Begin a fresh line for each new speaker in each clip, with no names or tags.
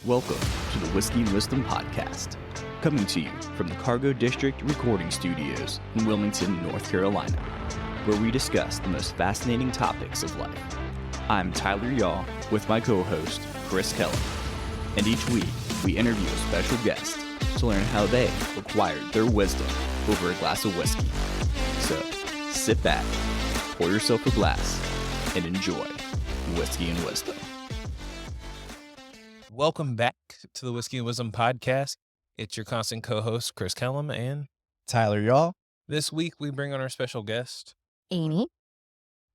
Welcome to the Whiskey and Wisdom Podcast, coming to you from the Cargo District Recording Studios in Wilmington, North Carolina, where we discuss the most fascinating topics of life. I'm Tyler Yaw with my co-host, Chris Keller, and each week we interview a special guest to learn how they acquired their wisdom over a glass of whiskey. So sit back, pour yourself a glass, and enjoy Whiskey and Wisdom.
Welcome back to the Whiskey and Wisdom Podcast. It's your constant co-host, Chris Kellum, and
Tyler Yaw.
this week we bring on our special guest,
Amy.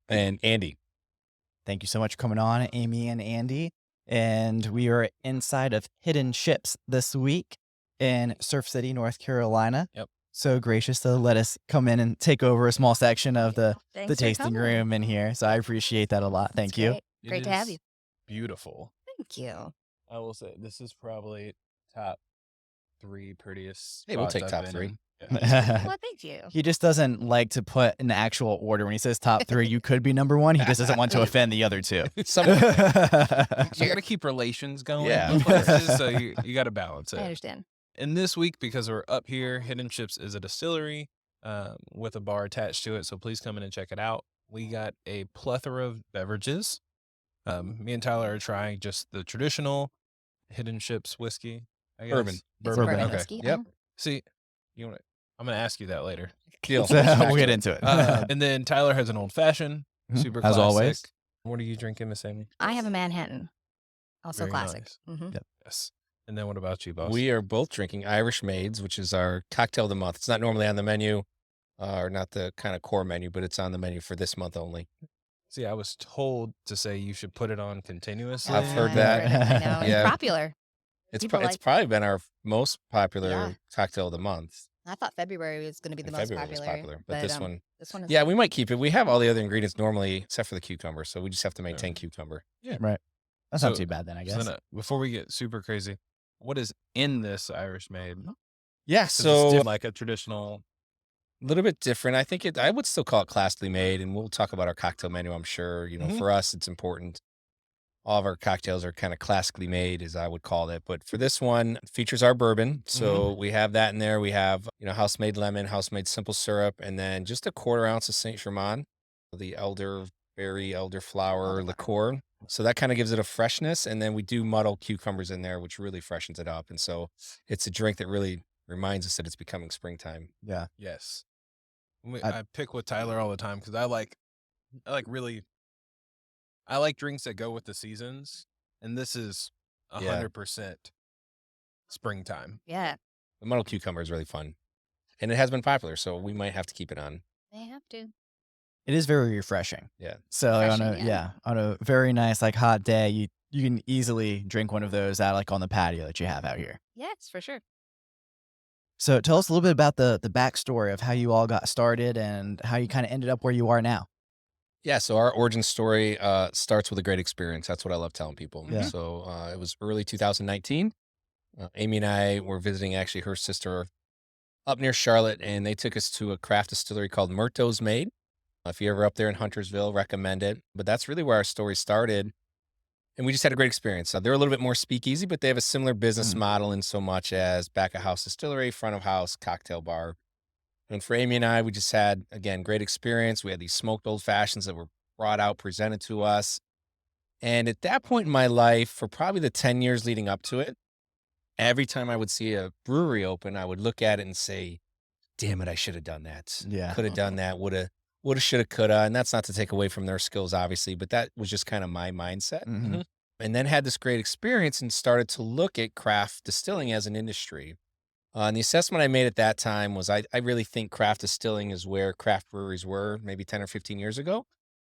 And Andy.
Thank you so much for coming on, Amy and Andy. And we are inside of Hidden Ships this week in Surf City, North Carolina.
Yep.
So gracious to let us come in and take over a small section of the
Thanks for
tasting
coming.
room in here. So I appreciate that a lot. Thank
That's
you.
Great,
It
Great to have
is
you.
Beautiful.
Thank you.
I will say this is probably top 3 prettiest.
Hey, we'll
spots
take
I've
top
been
3.
in. Yeah.
Well, thank you.
He just doesn't like to put an actual order. When he says top 3, you could be number 1. He just doesn't want to offend the other 2.
You got to keep relations going.
Yeah,
with
of course.
places, so you got to balance
I
it.
understand.
And this week, because we're up here, Hidden Ships is a distillery with a bar attached to it. So please come in and check it out. We got a plethora of beverages. Me and Tyler are trying just the traditional Hidden Ships whiskey. I guess.
Bourbon.
It's
Bourbon.
bourbon
Okay.
whiskey.
Yep.
See, I'm going to ask you that later.
Deal.
We'll get into it.
And then Tyler has an old fashioned,
Mhm.
super
As
classic.
always.
What are you drinking, Miss Amy?
I have a Manhattan. Also
Very
classic.
nice.
Mhm.
Yes. And then what about you, boss?
We are both drinking Irish Maids, which is our cocktail of the month. It's not normally on the menu, or not the kind of core menu, but it's on the menu for this month only.
See, I was told to say you should put it on continuously.
I've heard
I
that.
I know. It's
Yeah.
popular.
It's
People
it's
like-
probably been our most popular
Yeah.
cocktail of the month.
I thought February was going to be the
And
most
February was
popular.
popular, but this one,
This one is.
yeah, we might keep it. We have all the other ingredients normally, except for the cucumber, so we just have to maintain cucumber.
Right. That's
So-
not too bad then, I
So
guess.
then, before we get super crazy, what is in this Irish Maid?
Yeah,
'Cause
so
it's like a traditional.
a little bit different. I think I would still call it classically made, and we'll talk about our cocktail menu, I'm sure.
Mhm.
For us, it's important. All of our cocktails are kind of classically made, as I would call it. But for this one, it features our bourbon. So we have that in there. We have, house-made lemon, house-made simple syrup, and then just a 1/4 ounce of Saint Germain, the elderflower liqueur. So that kind of gives it a freshness. And then we do muddle cucumbers in there, which really freshens it up. And so it's a drink that really reminds us that it's becoming springtime.
Yeah.
Yes.
I-
I pick with Tyler all the time because I like drinks that go with the seasons, and this is 100% springtime.
Yeah,
The muddled cucumber is really fun. And it has been popular, so we might have to keep it on.
they have to.
It is very refreshing.
Yeah.
So on
Refreshing,
on a very nice hot day, you can easily drink one of those out on the patio that you have out here.
Yes, for sure.
So tell us a little bit about the backstory of how you all got started and how you kind of ended up where you are now.
Yeah, so our origin story starts with a great experience. That's what I love telling people.
Yeah.
So it was early 2019. Amy and I were visiting actually her sister up near Charlotte, and they took us to a craft distillery called Murto's Maid. If you're ever up there in Huntersville, recommend it. But that's really where our story started. And we just had a great experience. They're a little bit more speakeasy, but they have a similar business model in so much as back of house distillery, front of house cocktail bar. And for Amy and I, we just had, again, great experience. We had these smoked old fashions that were brought out, presented to us. And at that point in my life, for probably the 10 years leading up to it, every time I would see a brewery open, I would look at it and say, damn it, I should have done that.
Yeah.
Could have done that. Woulda, shoulda, coulda. And that's not to take away from their skills, obviously, but that was just kind of my mindset.
Mhm.
And then had this great experience and started to look at craft distilling as an industry. And the assessment I made at that time was I really think craft distilling is where craft breweries were maybe 10 or 15 years ago.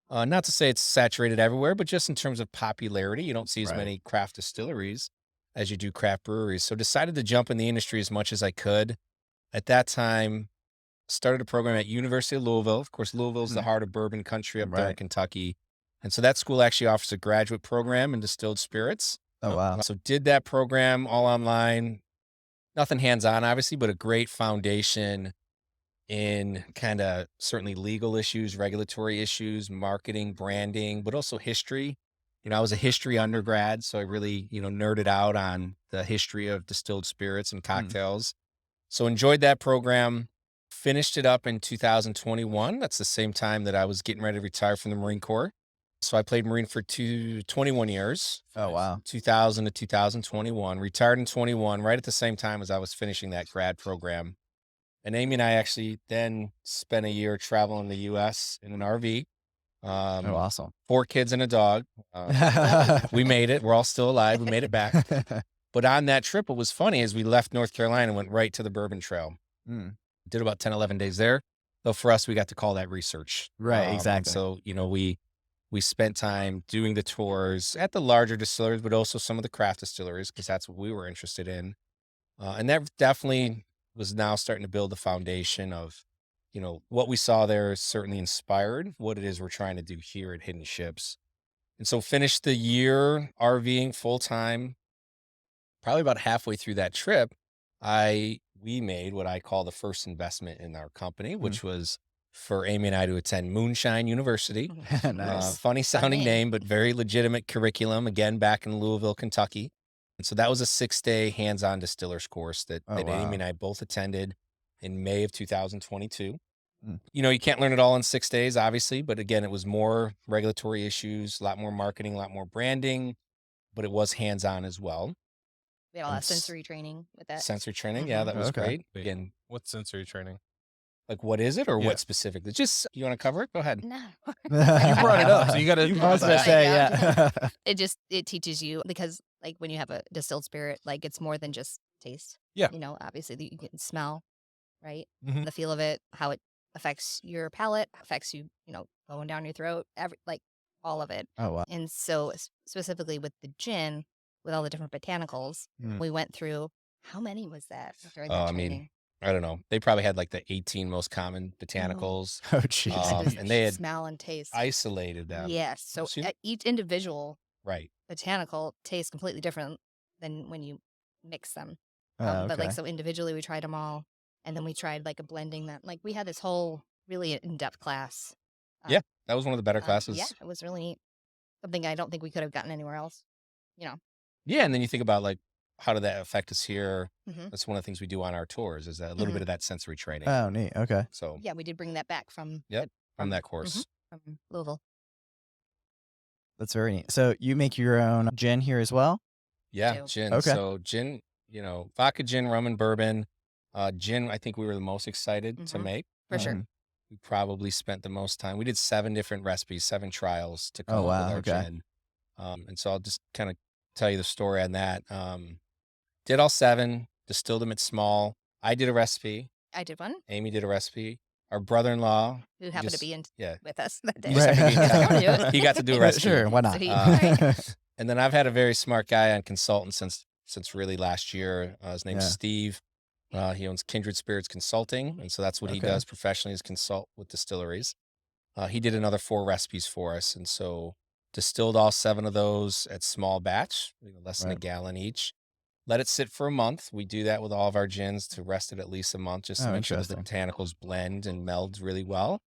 Not to say it's saturated everywhere, but just in terms of popularity, you don't see as
Right.
many craft distilleries as you do craft breweries. So decided to jump in the industry as much as I could. At that time, started a program at University of Louisville. Of course, Louisville's the heart of bourbon country up there in
Right.
Kentucky. And so that school actually offers a graduate program in distilled spirits.
Oh, wow.
So did that program all online, nothing hands-on, obviously, but a great foundation in kind of certainly legal issues, regulatory issues, marketing, branding, but also history I was a history undergrad, so I really, nerded out on the history of distilled spirits and cocktails. So enjoyed that program, finished it up in 2021. That's the same time that I was getting ready to retire from the Marine Corps. So I played Marine for 21 years.
Oh, wow.
2000 to 2021, retired in 21, right at the same time as I was finishing that grad program. And Amy and I actually then spent a year traveling the U.S. in an RV.
Oh, awesome.
4 kids and a dog. We made it. We're all still alive. We made it back. But on that trip, what was funny is we left North Carolina and went right to the Bourbon Trail. Did about 10, 11 days there. Though for us, we got to call that research.
Right, exactly.
So, we spent time doing the tours at the larger distilleries, but also some of the craft distilleries, because that's what we were interested in. And that definitely was now starting to build the foundation of, what we saw there certainly inspired what it is we're trying to do here at Hidden Ships. And so finished the year RVing full time. Probably about halfway through that trip, we made what I call the first investment in our company, which was for Amy and I to attend Moonshine University.
Nice.
Funny sounding
name.
name, but very legitimate curriculum, again, back in Louisville, Kentucky. And so that was a 6-day hands-on distiller's course that
Oh,
Amy
wow.
and I both attended in May of 2022. You can't learn it all in 6 days, obviously, but again, it was more regulatory issues, a lot more marketing, a lot more branding, but it was hands-on as well.
We had a lot of sensory training with that.
Sensory training, yeah, that was
Okay.
great.
Wait,
Again,
what's sensory training?
like what is it or
Yeah.
what specifically? Just, you want to cover it? Go ahead.
No.
You brought it up, so you got to.
I was gonna say, yeah.
It teaches you, because like when you have a distilled spirit, like it's more than just taste.
Yeah.
Obviously you can smell, right?
Mhm.
The feel of it, how it affects your palate, affects you, going down your throat, all of it.
Oh, wow.
And so specifically with the gin, with all the different botanicals, we went through, how many was that during that training?
I don't know. They probably had like the 18 most common botanicals.
Oh, jeez.
And they had
smell and taste.
isolated them.
Yes. So
So-
each individual
Right.
botanical tastes completely different than when you mix them.
Oh,
But
okay.
so individually we tried them all, and then we tried like a blending that, like we had this whole really in-depth class.
Yeah, that was one of the better classes.
Yeah, it was really neat. Something I don't think we could have gotten anywhere else.
Yeah, and then you think about like, how did that affect us here?
Mhm.
That's one of the things we do on our tours is that a little bit of that sensory training.
Oh, neat. Okay.
So
Yeah, we did bring that back from
Yep, from that course.
from Louisville.
That's very neat. So you make your own gin here as well?
Yeah,
do.
gin.
Okay.
So gin, vodka gin, rum and bourbon. Gin, I think we were the most excited to
Mhm.
make.
For sure.
We probably spent the most time. We did 7 different recipes, 7 trials to come
Oh,
up
wow,
with our
okay.
gin. And so I'll just kind of tell you the story on that. Did all 7, distilled them at small. I did a recipe.
I did one.
Amy did a recipe. Our brother-in-law,
Who happened
just-
to be in
yeah,
with us that day.
just happened to be in
Right.
town.
I wanna do it.
He got to do a
Yeah,
recipe.
sure, why not?
So he-
And then I've had a very smart guy on consultant since really last year. His name's
Yeah.
Steve. He owns Kindred Spirits Consulting, and so that's what he
Okay.
does professionally, is consult with distilleries. He did another 4 recipes for us, and so distilled all 7 of those at small batch, less than a
Right.
gallon each. Let it sit for a month. We do that with all of our gins to rest it at least a month, just to
Oh,
make sure that the
interesting.
botanicals blend and meld really well.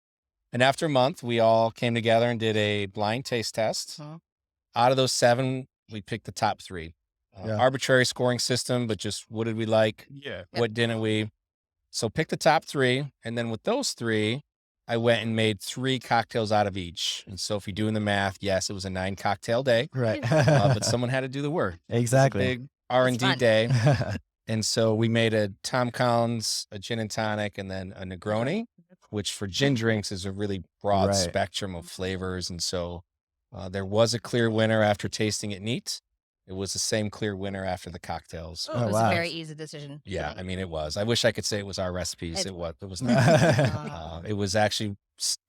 And after a month, we all came together and did a blind taste test.
Mhm.
Out of those 7, we picked the top 3.
Yeah.
Arbitrary scoring system, but just what did we like?
Yeah.
What didn't we? So pick the top 3. And then with those 3, I went and made 3 cocktails out of each. And so if you're doing the math, yes, it was a 9 cocktail day,
Right.
but someone had to do the work. It was a
Exactly.
big R&D
fun.
day. And so we made a Tom Collins, a gin and tonic, and then a Negroni, which for gin drinks is a really broad
Right.
spectrum of flavors. And so there was a clear winner after tasting it neat. It was the same clear winner after the cocktails.
Oh,
It was
wow.
a very easy decision. to
Yeah,
make.
I mean, it was. I wish I could say it was our recipes.
It-
It was. It was not.
Uh,
It was actually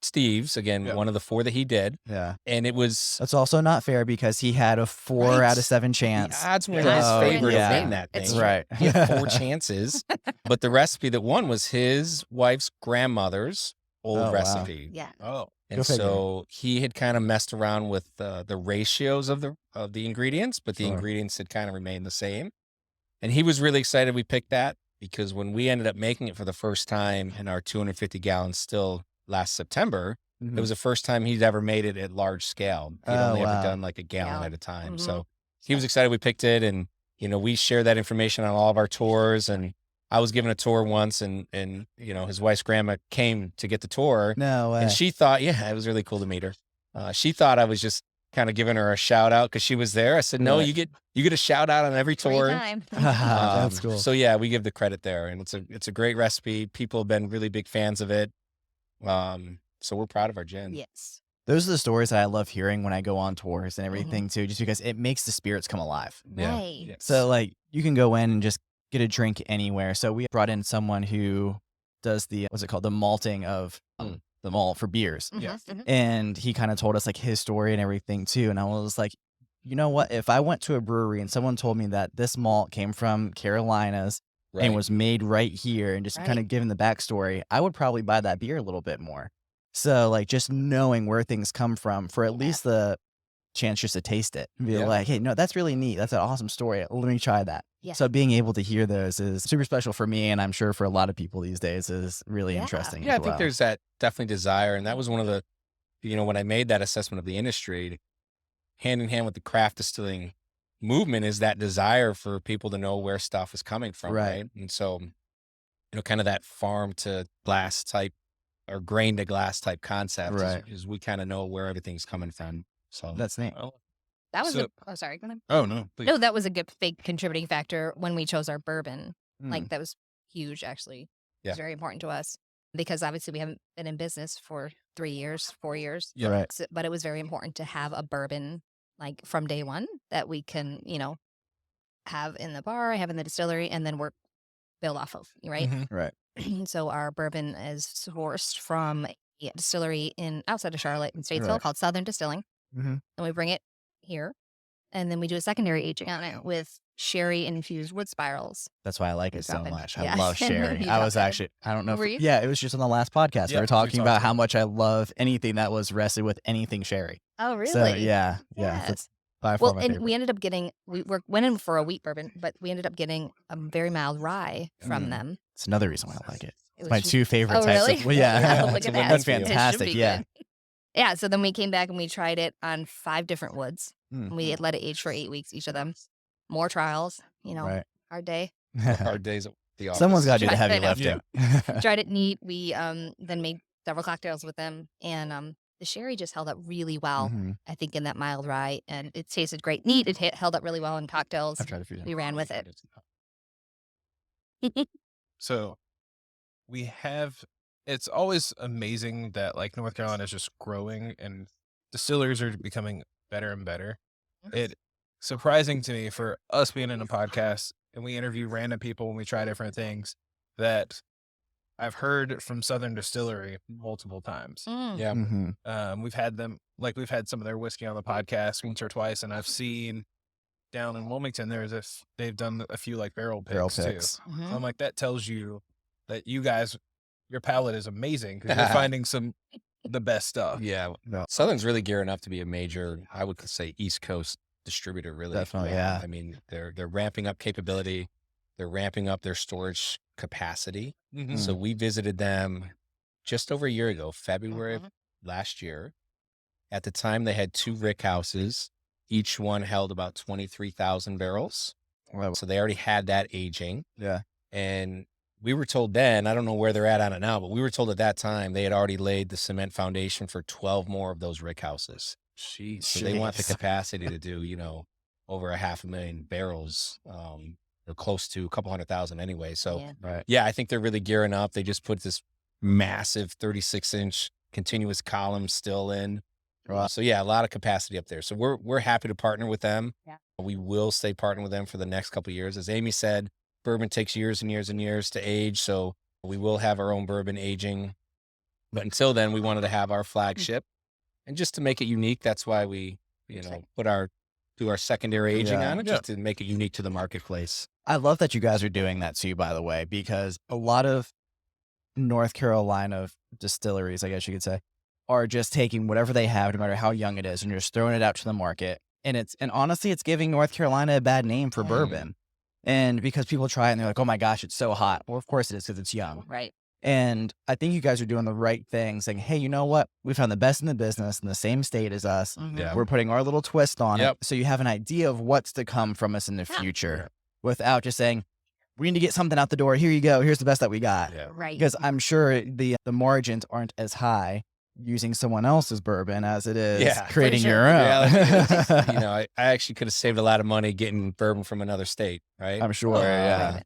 Steve's, again,
Yeah.
one of the 4 that he did.
Yeah.
And it was,
That's also not fair because he had a 4
Right.
out of 7
the
chance.
odds were in
Yeah.
his
Oh,
favor
yeah.
to win that
It's
thing.
Right.
He had 4 chances, but the recipe that won was his wife's grandmother's old
Oh, wow.
recipe.
yeah.
Oh.
And
Go figure.
so he had kind of messed around with the ratios of the ingredients, but the
Sure.
ingredients had kind of remained the same. And he was really excited we picked that because when we ended up making it for the first time in our 250-gallon still last September,
Mhm.
It was the first time he'd ever made it at large scale. He'd only ever done like a gallon at a time. So he was excited we picked it, and we share that information on all of our tours. And I was given a tour once, and his wife's grandma came to get the tour.
No way.
And she thought, it was really cool to meet her. She thought I was just kind of giving her a shout out because she was there. I said, no,
Right.
you get a shout out on every tour.
Time.
That's cool.
So yeah, we give the credit there, and it's a great recipe. People have been really big fans of it. So we're proud of our gin.
Yes.
Those are the stories that I love hearing when I go on tours and everything too, just because it makes the spirits come alive.
Yeah.
Right.
Yes.
So like you can go in and just get a drink anywhere. So we brought in someone who does what's it called? The malting of the malt for beers.
Mhm,
Yeah.
mhm.
And he kind of told us like his story and everything too. And I was like, you know what? If I went to a brewery and someone told me that this malt came from Carolinas
Right.
and was made right here and just kind
Right.
of given the backstory, I would probably buy that beer a little bit more. So like just knowing where things come from for at least the chance just to taste it and be
Yeah.
like, hey, no, that's really neat. That's an awesome story. Let me try that.
Yeah.
So being able to hear those is super special for me. And I'm sure for a lot of people these days is really
Yeah.
interesting.
Yeah, I
as
think
well.
there's that definitely desire. And that was one of the, when I made that assessment of the industry, hand in hand with the craft distilling movement is that desire for people to know where stuff is coming from.
Right.
Right. And so, kind of that farm to glass type or grain to glass type concept
Right.
is we kind of know where everything's coming from. So
That's neat.
Well,
That was
So-
sorry. Go ahead.
oh no, please.
No, that was a good big contributing factor when we chose our bourbon.
Mm.
Like that was huge, actually.
Yeah.
It's very important to us because obviously we haven't been in business for 3 years, 4 years.
Yeah.
Right.
So, but it was very important to have a bourbon like from day one that we can, have in the bar, have in the distillery, and then work build off of, right?
Mhm.
Right.
So our bourbon is sourced from a distillery outside of Charlotte in Statesville
Right.
called Southern Distilling,
Mm-hmm.
and we bring it here, and then we do a secondary aging on it with sherry infused wood spirals.
That's why I like
We
it so
drop it.
much.
Yeah.
I love sherry.
You
I was
dropped it.
actually, I don't know.
Were you?
Yeah, it was just on the last podcast.
Yeah,
we were
we
talking
talked
about
about
how
it.
much I love anything that was rested with anything sherry.
Oh, really?
So yeah.
Yes.
That's by far
Well,
my
and
favorite.
we ended up getting went in for a wheat bourbon, but we ended up getting a very mild rye from
Mm.
them.
It's another reason why I like it.
It
It's my
just-
two favorite
Oh,
types
really?
of. Well, yeah.
Look
It's
at
a
that.
win-win
That's
for you.
It should
fantastic.
be
Yeah.
good. Yeah. So then we came back and we tried it on 5 different woods.
Mm.
And we had let it age for 8 weeks, each of them. More trials,
Right.
hard day.
hard days at the office.
Someone's got to do the
Right,
heavy
I know.
lifting.
Tried it neat. We then made several cocktails with them, and the sherry just held up really well.
Mhm.
I think in that mild rye, and it tasted great. Neat. It held up really well in cocktails.
I've tried a few.
We ran with it.
So we have, it's always amazing that like North Carolina is just growing and distilleries are becoming better and better. It surprising to me for us being in a podcast and we interview random people when we try different things that I've heard from Southern Distillery multiple times.
Mm.
Yeah.
Mhm.
We've had them, like we've had some of their whiskey on the podcast once or twice, and I've seen down in Wilmington, they've done a few like barrel picks,
Barrel
too.
picks.
Mhm.
So I'm like, that tells you that you guys, your palate is amazing because you're finding the best stuff.
Yeah.
No.
Southern's really gearing up to be a major, I would say, East Coast distributor. Really,
Definitely, yeah.
I mean, they're ramping up capability. They're ramping up their storage capacity.
Mhm.
So we visited them just over a year ago, February of
Mhm.
last year. At the time, they had 2 rick houses. Each one held about 23,000 barrels.
Well,
So they already had that aging.
yeah.
And we were told then, I don't know where they're at on it now, but we were told at that time they had already laid the cement foundation for 12 more of those rick houses.
Jeez.
So they want the
Jeez.
capacity to do, over 500,000 barrels, or close to a couple 100,000 anyway. So
Yeah.
Right.
yeah, I think they're really gearing up. They just put this massive 36-inch continuous column still in.
Wow.
So yeah, a lot of capacity up there. So we're happy to partner with them.
Yeah.
We will stay partnering with them for the next couple of years. As Amy said, bourbon takes years and years and years to age. So we will have our own bourbon aging. But until then, we wanted to have our flagship. And just to make it unique, that's why we, do our secondary aging
Yeah.
on it, just to make it unique to the marketplace.
I love that you guys are doing that too, by the way, because a lot of North Carolina distilleries, I guess you could say, are just taking whatever they have, no matter how young it is, and just throwing it out to the market. And honestly, it's giving North Carolina a bad name for bourbon. And because people try it and they're like, oh my gosh, it's so hot. Well, of course it is because it's young.
Right.
And I think you guys are doing the right thing, saying, hey, you know what? We found the best in the business in the same state as us.
Yeah.
We're putting our little twist on
Yep.
it. So you have an idea of what's to come from us in the
Yeah.
future without just saying, we need to get something out the door. Here you go. Here's the best that we got.
Yeah.
Right.
Because I'm sure the margins aren't as high using someone else's bourbon as it is
Yeah, for
creating
sure.
your own.
Yeah, you know, I actually could have saved a lot of money getting bourbon from another state, right?
I'm sure. Yeah.
Right.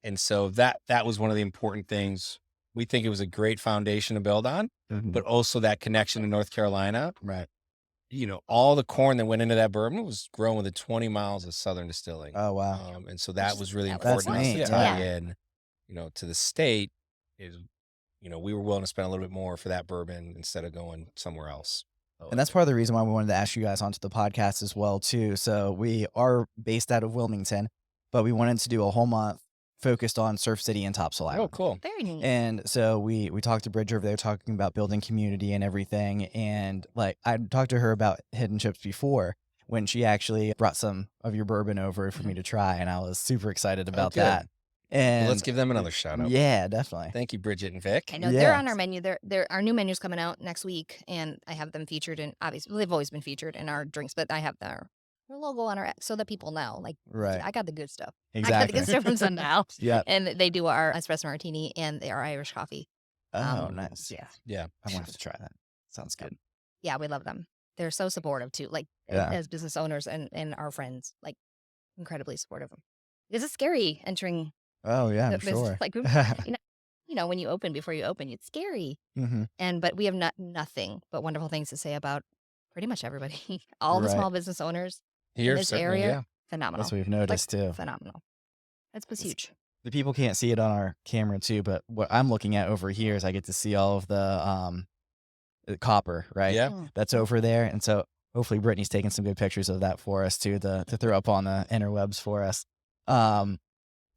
And so that was one of the important things. We think it was a great foundation to build on, but also that connection to North Carolina.
Right.
You know, all the corn that went into that bourbon was grown within 20 miles of Southern Distilling.
Oh, wow.
And so that was really
That was
important
That's
to us
neat,
to tie
yeah.
in, you know, to the state is, you know, we were willing to spend a little bit more for that bourbon instead of going somewhere else.
And that's part of the reason why we wanted to ask you guys onto the podcast as well, too. So we are based out of Wilmington, but we wanted to do a whole month focused on Surf City and Topsail Island.
Oh, cool.
Very neat.
And so we talked to Bridge over there talking about building community and everything. And like I talked to her about Hidden Ships before when she actually brought some of your bourbon over for me to try. And I was super excited about
good.
that. And
Well, let's give them another shout out.
yeah, definitely.
Thank you, Bridget and Vic.
I know they're on
Yes.
our menu. They're our new menu's coming out next week, and I have them featured in. Obviously, they've always been featured in our drinks, but I have their logo on our so that people know, like,
Right.
I got the good stuff. I got the
Exactly.
good stuff from Sundial,
Yep.
and they do our espresso martini and our Irish coffee.
Oh, nice.
Yeah,
Yeah.
I'm going to have to try that. Sounds good.
yeah, we love them. They're so supportive too, like
Yeah.
as business owners and our friends, like incredibly supportive. Because it's scary entering.
Oh, yeah, I'm
this-
sure.
Like when you open before you open, it's scary.
hmm
But we have nothing but wonderful things to say about pretty much everybody. All the
Right.
small business owners
Here,
in this
certainly,
area,
yeah.
phenomenal.
That's what we've noticed, too.
Phenomenal. That's huge.
The people can't see it on our camera too, but what I'm looking at over here is I get to see all of the copper, right?
Yeah.
Mm.
That's over there. And so hopefully Brittany's taking some good pictures of that for us too, to throw up on the interwebs for us.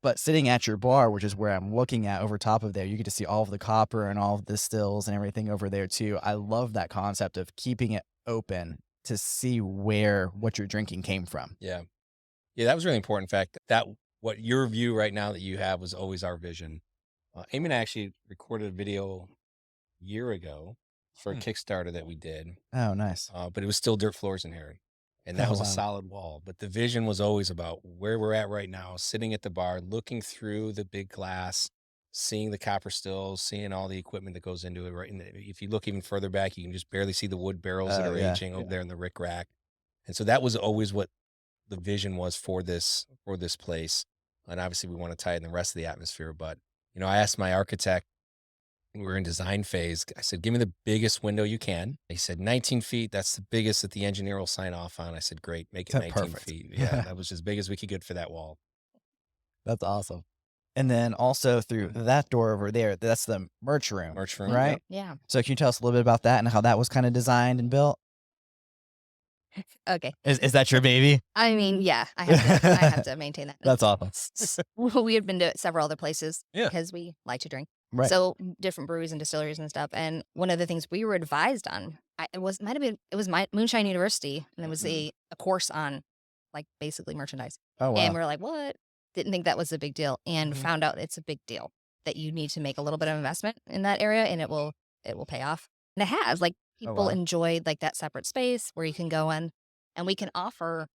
But sitting at your bar, which is where I'm looking at over top of there, you get to see all of the copper and all of the stills and everything over there too. I love that concept of keeping it open to see where what you're drinking came from.
Yeah. Yeah, that was really important. In fact, that what your view right now that you have was always our vision. Amy and I actually recorded a video a year ago for a Kickstarter that we did,
Oh, nice.
but it was still dirt floors in here. And that
Oh,
was a
wow.
solid wall. But the vision was always about where we're at right now, sitting at the bar, looking through the big glass, seeing the copper stills, seeing all the equipment that goes into it. Right. And if you look even further back, you can just barely see the wood barrels that
Oh,
are
yeah.
aging over there in the rick rack. And so that was always what the vision was for this place. And obviously we want to tie it in the rest of the atmosphere. But, you know, I asked my architect, we were in design phase. I said, give me the biggest window you can. He said, 19 feet. That's the biggest that the engineer will sign off on. I said, great, make it
That's
19
perfect.
feet. Yeah, that was as big as we could get for that wall.
That's awesome. And then also through that door over there, that's the merch room.
Merch room.
Right?
Yeah.
So can you tell us a little bit about that and how that was kind of designed and built?
Okay.
Is that your baby?
I mean, yeah, I have to maintain that.
That's awesome.
We had been to several other places
Yeah.
because we like to drink.
Right.
So different breweries and distilleries and stuff. And one of the things we were advised on, it was Moonshine University, and it was a course on like basically merchandise.
Oh, wow.
And we were like, what? Didn't think that was a big deal, and
Mhm.
found out it's a big deal that you need to make a little bit of investment in that area, and it will pay off. And it has. Like people
wow.
enjoy like that separate space where you can go in, and we can offer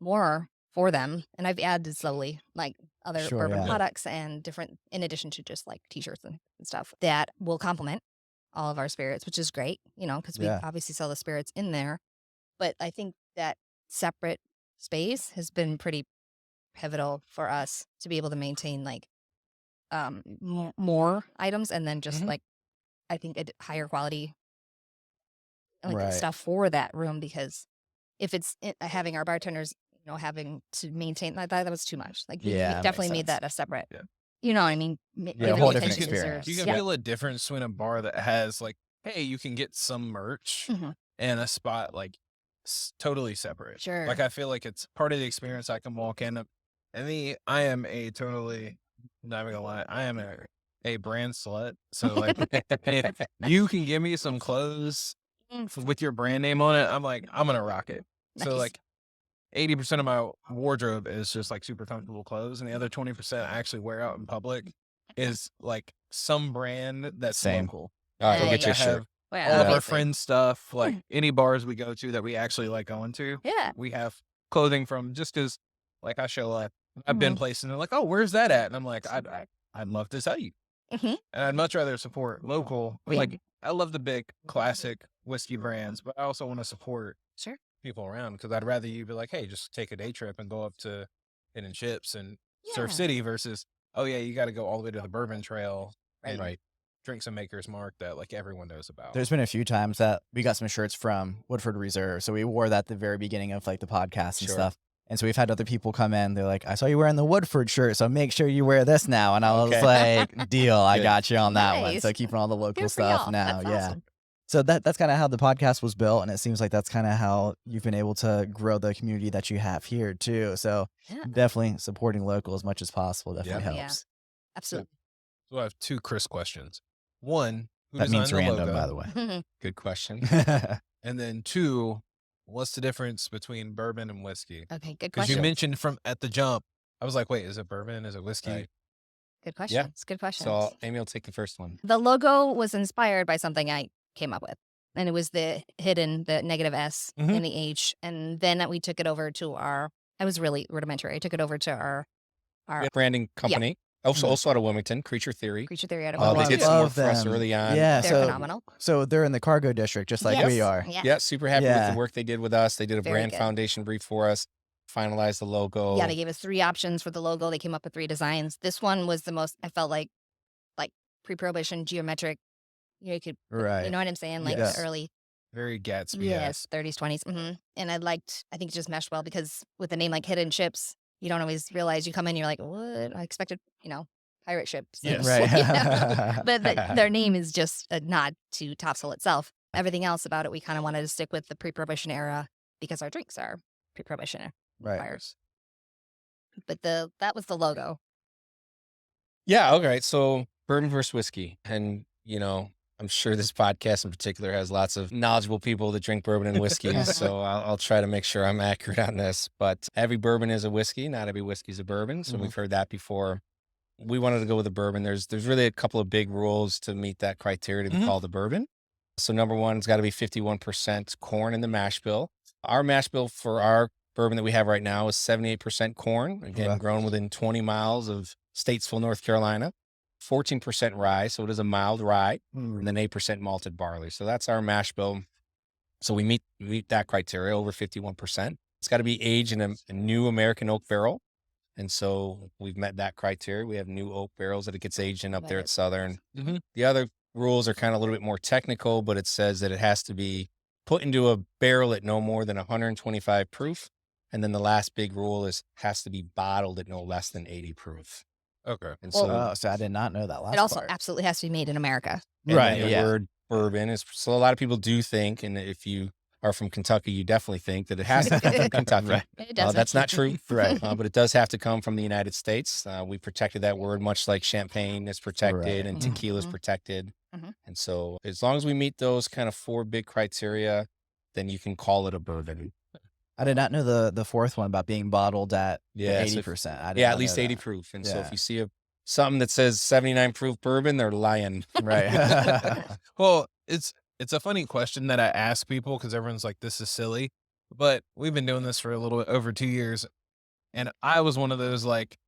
more for them. And I've added slowly like other
Sure,
bourbon
yeah.
products and different, in addition to just like t-shirts and stuff that will complement all of our spirits, which is great, you know, because we
Yeah.
obviously sell the spirits in there. But I think that separate space has been pretty pivotal for us to be able to maintain like more items, and then just
Mhm.
like I think a higher quality like
Right.
stuff for that room, because if it's having our bartenders, you know, having to maintain that was too much. Like we
Yeah, that
definitely
makes
made
sense.
that a separate.
Yeah.
You know what I mean?
Yeah, a
Giving
whole
attention
different
to
experience.
You
service.
can
Yeah.
feel a difference between a bar that has like, hey, you can get some merch
Mhm.
and a spot like totally separate.
Sure.
Like I feel like it's part of the experience. I can walk in. And I am a totally, not even gonna lie, I am a brand slut. So like, if you can give me some clothes with your brand name on it, I'm like, I'm gonna rock it. So
Nice.
like 80% of my wardrobe is just like super comfortable clothes, and the other 20% I actually wear out in public. is like some brand that's
Same.
local.
All right, we'll get you a
I
shirt.
have
Well,
all of our
obviously.
friends' stuff, like any bars we go to that we actually like going to.
Yeah.
We have clothing from just because, like, I show up. I've been
Mhm.
places and they're like, "Oh, where's that at?" And I'm like, I'd love to tell you,
Mhm.
and I'd much rather support local.
Yeah.
Like, I love the big classic whiskey brands, but I also want to support
Sure.
people around because I'd rather you be like, "Hey, just take a day trip and go up to Hidden Ships and Surf
Yeah.
City," versus, "Oh yeah, you got to go all the way to the Bourbon Trail and
Right.
drink some Maker's Mark that like everyone knows about."
There's been a few times that we got some shirts from Woodford Reserve. So we wore that at the very beginning of like the podcast and
Sure.
stuff. And so we've had other people come in. They're like, I saw you wearing the Woodford shirt, so make sure you wear this now. And I was
Okay.
like, deal, I
Good.
got you on that one.
Nice.
So keeping all the local
Good for
stuff
y'all.
now.
That's
Yeah.
awesome.
So that's kind of how the podcast was built. And it seems like that's kind of how you've been able to grow the community that you have here too. So
Yeah.
definitely supporting local as much as possible definitely
Yeah.
helps.
Absolutely.
So I have two Chris questions. One, who
That means
designed the
random,
logo?
by the way.
Good question.
And then two, what's the difference between bourbon and whiskey?
Okay. Good
Because you
question.
mentioned from at the jump, I was like, wait, is it bourbon? Is it whiskey?
Right.
Good question. It's a good question.
So Amy will take the first one.
The logo was inspired by something I came up with, and it was the negative S
Mhm.
and the H. And then we took it over to I was really rudimentary. I took it over to our
We have a branding company, also
Mhm.
also out of Wilmington, Creature Theory.
Creature Theory out of
Oh,
They
I
Wilmington.
did some
love
work for us
them.
early on.
Yeah,
They're
so
phenomenal.
so they're in the cargo district just like
Yes.
we are.
Yeah.
Yeah, super happy with
Yeah.
the work they did with us. They did a
Very
brand
good.
foundation brief for us, finalized the logo.
Yeah, they gave us 3 options for the logo. They came up with 3 designs. This one was the most, I felt like pre-prohibition, geometric. You could,
Right.
you know what I'm saying? Like
Yes.
the early,
Very Gatsby.
yes, 30s, 20s. And I think it just meshed well because with a name like Hidden Ships, you don't always realize you come in, you're like, what? I expected, pirate ships.
Yes.
Right.
But their name is just a nod to Topsail itself. Everything else about it, we kind of wanted to stick with the pre-prohibition era because our drinks are pre-prohibition
Right.
fires. But that was the logo.
Yeah, okay. So bourbon versus whiskey. And, I'm sure this podcast in particular has lots of knowledgeable people that drink bourbon and whiskey. So I'll try to make sure I'm accurate on this. But every bourbon is a whiskey. Not every whiskey is a bourbon. So
Mhm.
we've heard that before. We wanted to go with a bourbon. There's really a couple of big rules to meet that criteria to be
Mhm.
called a bourbon. So number one, it's got to be 51% corn in the mash bill. Our mash bill for our bourbon that we have right now is 78% corn, again,
Okay.
grown within 20 miles of Statesville, North Carolina. 14% rye, so it is a mild rye, and then 8% malted barley. So that's our mash bill. So we meet that criteria, over 51%. It's got to be aged in a new American oak barrel. And so we've met that criteria. We have new oak barrels that it gets aged in up there at Southern.
Mhm.
The other rules are kind of a little bit more technical, but it says that it has to be put into a barrel at no more than 125 proof. And then the last big rule is has to be bottled at no less than 80 proof.
Okay.
And
Well,
so
Oh, so I did not know that last
It also
part.
absolutely has to be made in America.
and
Right,
then the
yeah.
word bourbon is, so a lot of people do think, and if you are from Kentucky, you definitely think that it has to come from Kentucky.
Right.
It doesn't.
That's not true.
Right.
But it does have to come from the United States. We protected that word, much like champagne is protected
Right.
and
Mhm.
tequila is
Mhm.
protected.
Mhm.
And so as long as we meet those kind of 4 big criteria, then you can call it a bourbon.
I did not know the fourth one about being bottled at
Yeah, so
80%. I did
Yeah,
not
at least
know
80
that.
proof. And so
Yeah.
if you see something that says 79 proof bourbon, they're lying.
Right.
Well, it's a funny question that I ask people because everyone's like, "This is silly," but we've been doing this for a little bit over 2 years, and I was one of those like,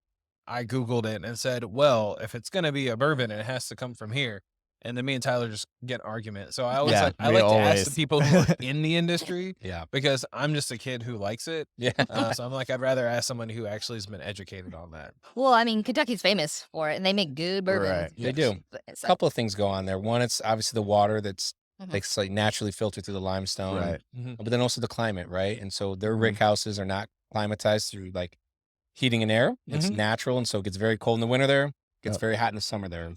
I Googled it and said, "Well, if it's gonna be a bourbon, it has to come from here." And then me and Tyler just get an argument. So I always
Yeah,
like I
we
like to ask
always-
the people who are in the industry
Yeah.
because I'm just a kid who likes it.
Yeah.
So I'm like, I'd rather ask someone who actually has been educated on that.
Well, I mean, Kentucky's famous for it, and they make good bourbon.
Right.
They do. A
So,
couple of things go on there. One, it's obviously the water that's
Mhm.
like naturally filtered through the limestone.
Right.
Mhm.
But then also the climate, right? And so their
Mhm.
rick houses are not climatized through like heating and air. It's
Mhm.
natural. And so it gets very cold in the winter there, gets
Yep.
very hot in the summer there.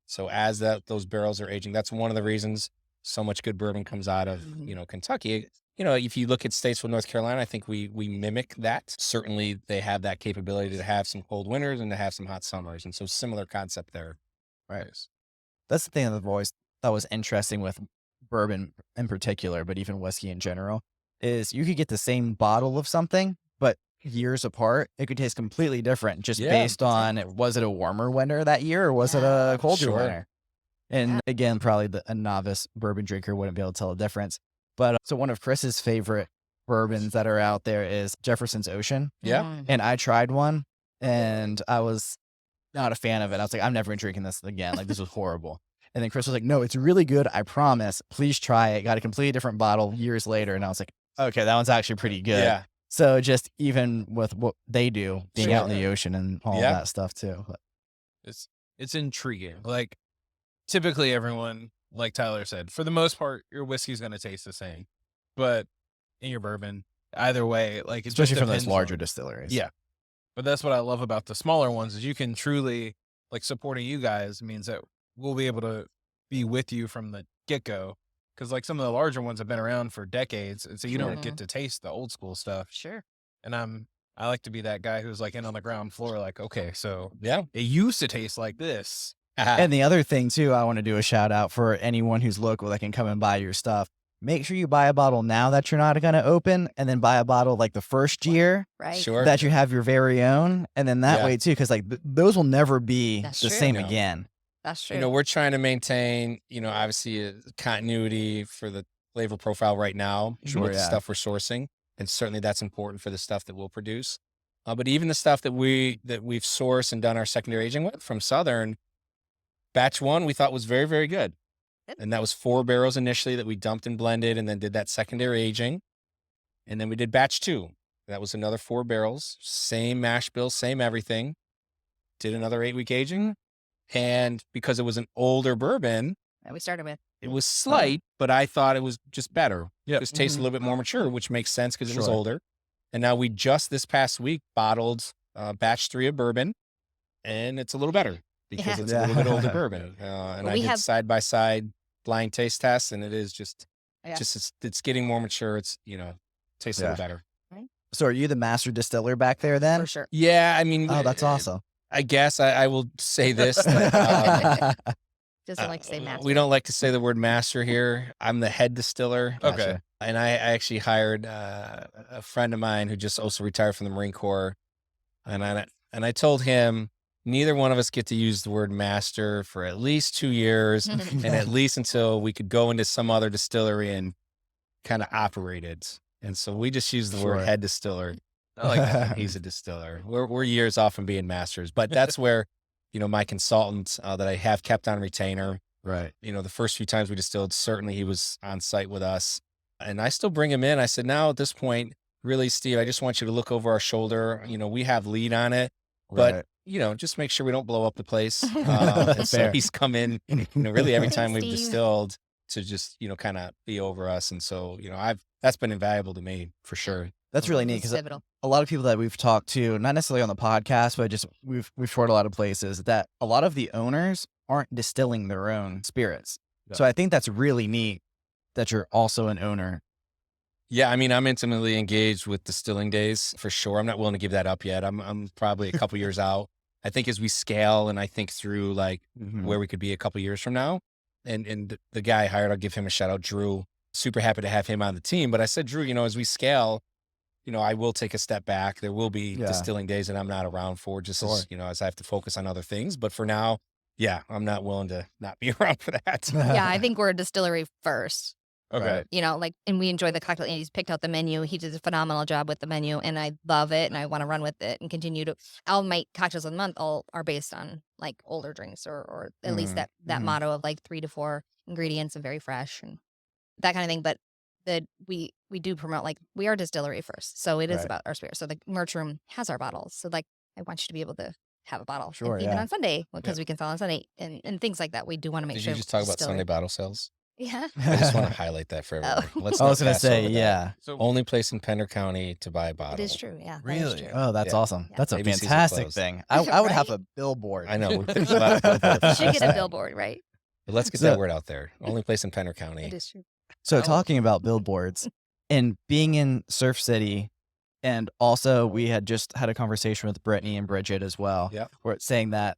So as those barrels are aging, that's one of the reasons so much good bourbon comes out of,
Mhm.
Kentucky. If you look at Statesville, North Carolina, I think we mimic that. Certainly they have that capability to have some cold winters and to have some hot summers. And so similar concept there.
Right. That's the thing that I've always thought was interesting with bourbon in particular, but even whiskey in general, is you could get the same bottle of something, but years apart, it could taste completely different just
Yeah.
based on, was it a warmer winter that year or was it a colder
Sure.
winter? And again, probably a novice bourbon drinker wouldn't be able to tell the difference. But so one of Chris's favorite bourbons that are out there is Jefferson's Ocean.
Yeah.
Mm.
And I tried one and I was not a fan of it. I was like, I'm never drinking this again. Like, this was horrible. And then Chris was like, no, it's really good. I promise. Please try it. Got a completely different bottle years later. And I was like, okay, that one's actually pretty good.
Yeah.
So just even with what they do, being
Sure.
out in the ocean and all
Yeah.
that stuff too. But
It's intriguing. Like typically everyone, like Tyler said, for the most part, your whiskey's going to taste the same, but in your bourbon, either way, like it
especially
just
from those
depends
larger
on-
distilleries.
Yeah. But that's what I love about the smaller ones is you can truly, like, supporting you guys means that we'll be able to be with you from the get-go. Because like some of the larger ones have been around for decades, and so you don't
Sure.
get to taste the old school stuff.
Sure.
And I like to be that guy who's like in on the ground floor, like, okay, so
Yeah.
it used to taste like this.
And the other thing too, I want to do a shout out for anyone who's local that can come and buy your stuff. Make sure you buy a bottle now that you're not going to open, and then buy a bottle like the first year
Right.
Sure.
that you have your very own. And then that
Yeah.
way too, because like those will never be
That's
the
true.
same
No.
again.
That's true.
You know, we're trying to maintain, obviously continuity for the flavor profile right now
Sure,
with the
yeah.
stuff we're sourcing. And certainly that's important for the stuff that we'll produce. But even the stuff that we've sourced and done our secondary aging with from Southern, batch 1 we thought was very, very good.
Good.
And that was 4 barrels initially that we dumped and blended and then did that secondary aging. And then we did batch 2. That was another 4 barrels, same mash bill, same everything. Did another 8-week aging. And because it was an older bourbon,
That we started with.
it was slight, but I thought it was just better.
Yep.
Just tasted a little bit more mature, which makes sense because it was
Sure.
older. And now we just this past week bottled batch 3 of bourbon, and it's a little better because
Yeah.
it's a little bit older
Yeah.
bourbon. And I
We
did
have-
side by side blind taste tests, and it is just
Yeah.
it's getting more mature. It's tastes a little
Yeah.
better.
So are you the master distiller back there then?
For sure.
Yeah, I mean,
Oh, that's awesome.
I guess I will say this. that,
Doesn't like to say master.
We don't like to say the word master here. I'm the head distiller.
Okay.
Gotcha.
And I actually hired a friend of mine who just also retired from the Marine Corps. And I told him, neither one of us get to use the word master for at least 2 years and at least until we could go into some other distillery and kind of operate it. And so we just use the
Sure.
word head distiller.
I like that.
He's a distiller. We're years off from being masters, but that's where, my consultant that I have kept on retainer,
Right.
the first few times we distilled, certainly he was on site with us. And I still bring him in. I said, now at this point, really, Steve, I just want you to look over our shoulder. We have lead on it, but,
Right.
just make sure we don't blow up the place. And so
Fair.
he's come in, really every
Thanks,
time we've
Steve.
distilled to just, kind of be over us. And so, that's been invaluable to me for sure.
That's really neat
It's
because
pivotal.
a lot of people that we've talked to, not necessarily on the podcast, but just we've toured a lot of places, that a lot of the owners aren't distilling their own spirits. So I think that's really neat that you're also an owner.
Yeah, I mean, I'm intimately engaged with Distilling Days for sure. I'm not willing to give that up yet. I'm probably a couple years out. I think as we scale and I think through like where we could be a couple years from now, and the guy I hired, I'll give him a shout out, Drew. Super happy to have him on the team. But I said, Drew, as we scale, I will take a step back. There will be
Yeah.
Distilling Days that I'm not around for, just
Sure.
as I have to focus on other things. But for now, yeah, I'm not willing to not be around for that.
Yeah, I think we're a distillery first.
Okay.
Right.
And we enjoy the cocktail. And he's picked out the menu. He did a phenomenal job with the menu, and I love it. And I want to run with it and continue to. All my cocktails of the month all are based on like older drinks, or at least that
Mhm.
motto of like 3 to 4 ingredients and very fresh and that kind of thing. But we do promote, like, we are distillery first, so it is
Right.
about our spirit. So the merch room has our bottles. So like, I want you to be able to have a bottle, and
Sure,
even
yeah.
on Sunday because we can sell on Sunday and things like that. We do want to make
Did
sure.
you just talk about
distillery-
Sunday bottle sales?
Yeah.
I just want to highlight that for everyone. Let's
I
not
was going to
pass
say,
over that.
yeah.
So
Only place in Pender County to buy a bottle.
It is true. Yeah. that is
Really?
true.
Oh, that's
Yeah.
awesome.
Yeah.
That's a
ABCs are
fantastic
closed.
thing. I would have
Right?
a billboard.
I know. There's a lot of billboards.
You should get a billboard, right?
But let's get
So-
that word out there. Only place in Pender County.
It is true.
So
Oh.
talking about billboards and being in Surf City, and also we had just had a conversation with Brittany and Bridget as well,
Yep.
where it's saying that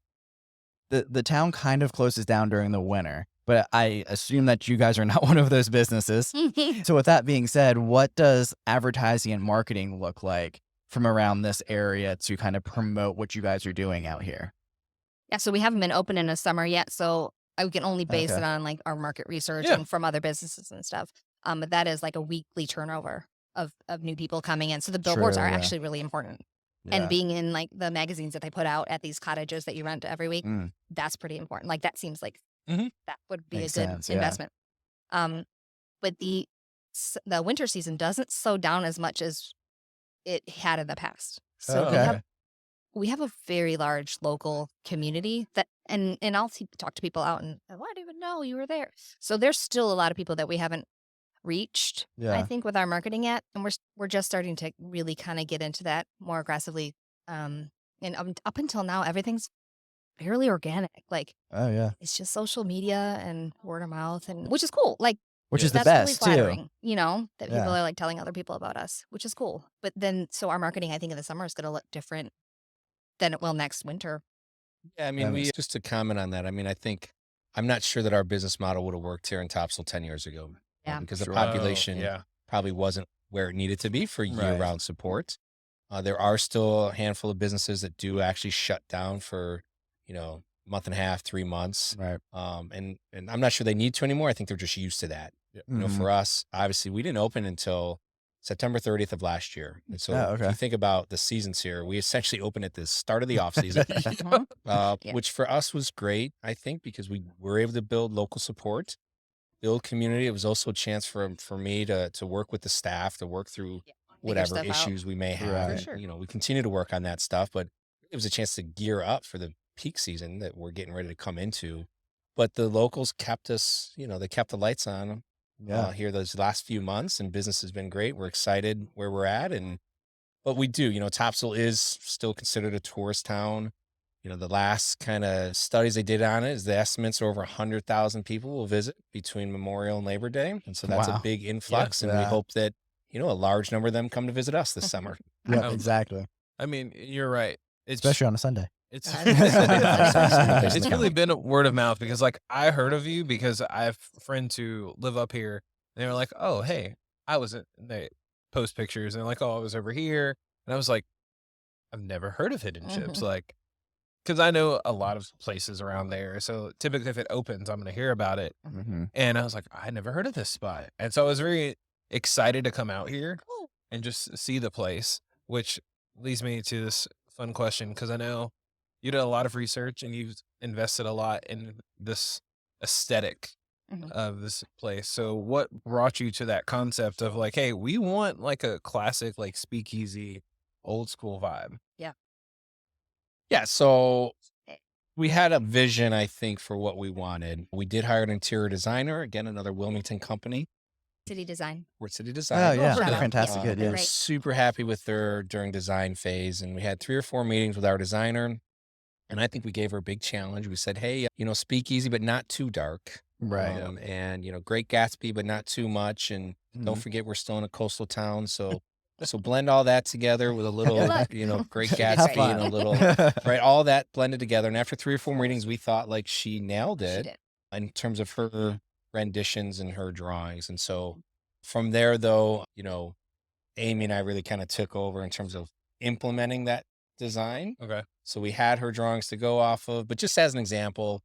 the town kind of closes down during the winter, but I assume that you guys are not one of those businesses. So with that being said, what does advertising and marketing look like from around this area to kind of promote what you guys are doing out here?
Yeah, so we haven't been open in the summer yet, so I can only base
Okay.
it on like our market research
Yeah.
and from other businesses and stuff. But that is like a weekly turnover of new people coming in. So the billboards
True,
are
yeah.
actually really important.
Yeah.
And being in like the magazines that they put out at these cottages that you rent every week,
Mm,
that's pretty important. Like that seems like
Mhm.
that would be
Makes
a good
sense, yeah.
investment. But the winter season doesn't slow down as much as it had in the past. So
Okay.
we have a very large local community that, and I'll talk to people out and I didn't even know you were there. So there's still a lot of people that we haven't reached, I
Yeah.
think, with our marketing yet, and we're just starting to really kind of get into that more aggressively. And up until now, everything's fairly organic. Like
Oh yeah.
it's just social media and word of mouth, and which is cool. Like
Which is the
that's really
best too.
flattering, that people
Yeah.
are like telling other people about us, which is cool. But then, so our marketing, I think, in the summer is going to look different than it will next winter.
Yeah, I
That
mean,
makes
just to comment on that, I mean, I think I'm not sure that our business model would have worked here in Topsail 10 years ago
Yeah.
because the
Sure.
population
yeah.
probably wasn't where it needed to be for
Right.
year-round support. There are still a handful of businesses that do actually shut down for, month and a half, 3 months.
Right.
And I'm not sure they need to anymore. I think they're just used to that.
Mhm.
For us, obviously, we didn't open until September 30th of last year. And so
Oh,
if
okay.
you think about the seasons here, we essentially opened at the start of the off season.
Mhm. Yeah.
Which for us was great, I think, because we were able to build local support, build community. It was also a chance for me to work with the staff, to work through whatever
stuff out.
issues we may have.
Right.
And,
For sure.
we continue to work on that stuff, but it was a chance to gear up for the peak season that we're getting ready to come into. But the locals kept us, they kept the lights on
Yeah.
here those last few months, and business has been great. We're excited where we're at. But we do, Topsail is still considered a tourist town. The last kind of studies they did on it is the estimates are over 100,000 people will visit between Memorial and Labor Day. And so that's
Wow.
a big influx. And we
Yeah.
hope that, a large number of them come to visit us this summer.
Yeah.
Um,
Exactly.
I mean, you're right. It's
Especially on a Sunday.
It's
It's
it's really been a word of mouth because like I heard of you because I have friends who live up here. And they were like, "Oh, hey, I was at." They post pictures and they're like, "Oh, I was over here," and I was like, "I've never heard of Hidden Ships,"
Mhm.
like because I know a lot of places around there. So typically, if it opens, I'm going to hear about it.
Mm-hmm.
And I was like, I never heard of this spot, and so I was very excited to come out here
Cool.
and just see the place, which leads me to this fun question because I know you did a lot of research and you've invested a lot in this aesthetic
Mhm.
of this place. So what brought you to that concept of like, hey, we want like a classic, like speakeasy, old school vibe?
Yeah. So we had a vision, I think, for what we wanted. We did hire an interior designer, again, another Wilmington company.
City design.
We're City
Oh
Design.
yeah.
shout
They're
out.
fantastic.
Yeah.
Good.
They're
Yeah.
We're
great.
super happy with her during design phase. And we had 3 or 4 meetings with our designer. And I think we gave her a big challenge. We said, hey, speakeasy, but not too dark.
Right.
And, Great Gatsby, but not too much. And don't
Mhm.
forget, we're still in a coastal town. So blend all that together with a little,
Good luck.
Great
Have
Gatsby
fun.
and a little, right? All that blended together. And after 3 or 4 meetings, we thought like she nailed
She
it
did.
in terms of her renditions and her drawings. And so from there, though, Amy and I really kind of took over in terms of implementing that design.
Okay.
So we had her drawings to go off of, but just as an example,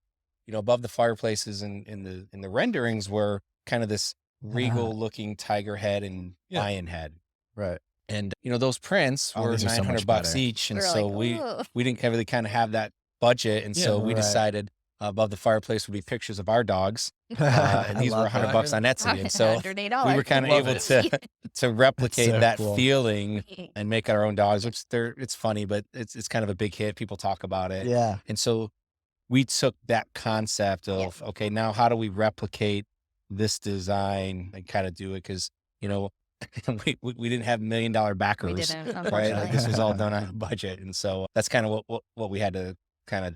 above the fireplaces and in the renderings were kind of this regal looking tiger head and
Yeah.
lion head.
Right.
And those prints
Oh,
were
these are so much
$900
better.
each. And
We were
so
like, "Ooh."
we didn't really kind of have that budget. And
Yeah.
so we
Right.
decided above the fireplace would be pictures of our dogs. And
I
these were
love that.
$100 on Etsy. And so
$108.
we were kind of
Love
able
it.
to replicate
so
that
cool.
feeling and make our own dogs, which it's funny, but it's kind of a big hit. People talk about it.
Yeah.
And so we took that concept of, okay, now how do we replicate this design and kind of do it? Cause we didn't have $1 million
We
backers,
didn't,
right?
unfortunately.
Like this was all done on a budget. And so that's kind of what we had to kind of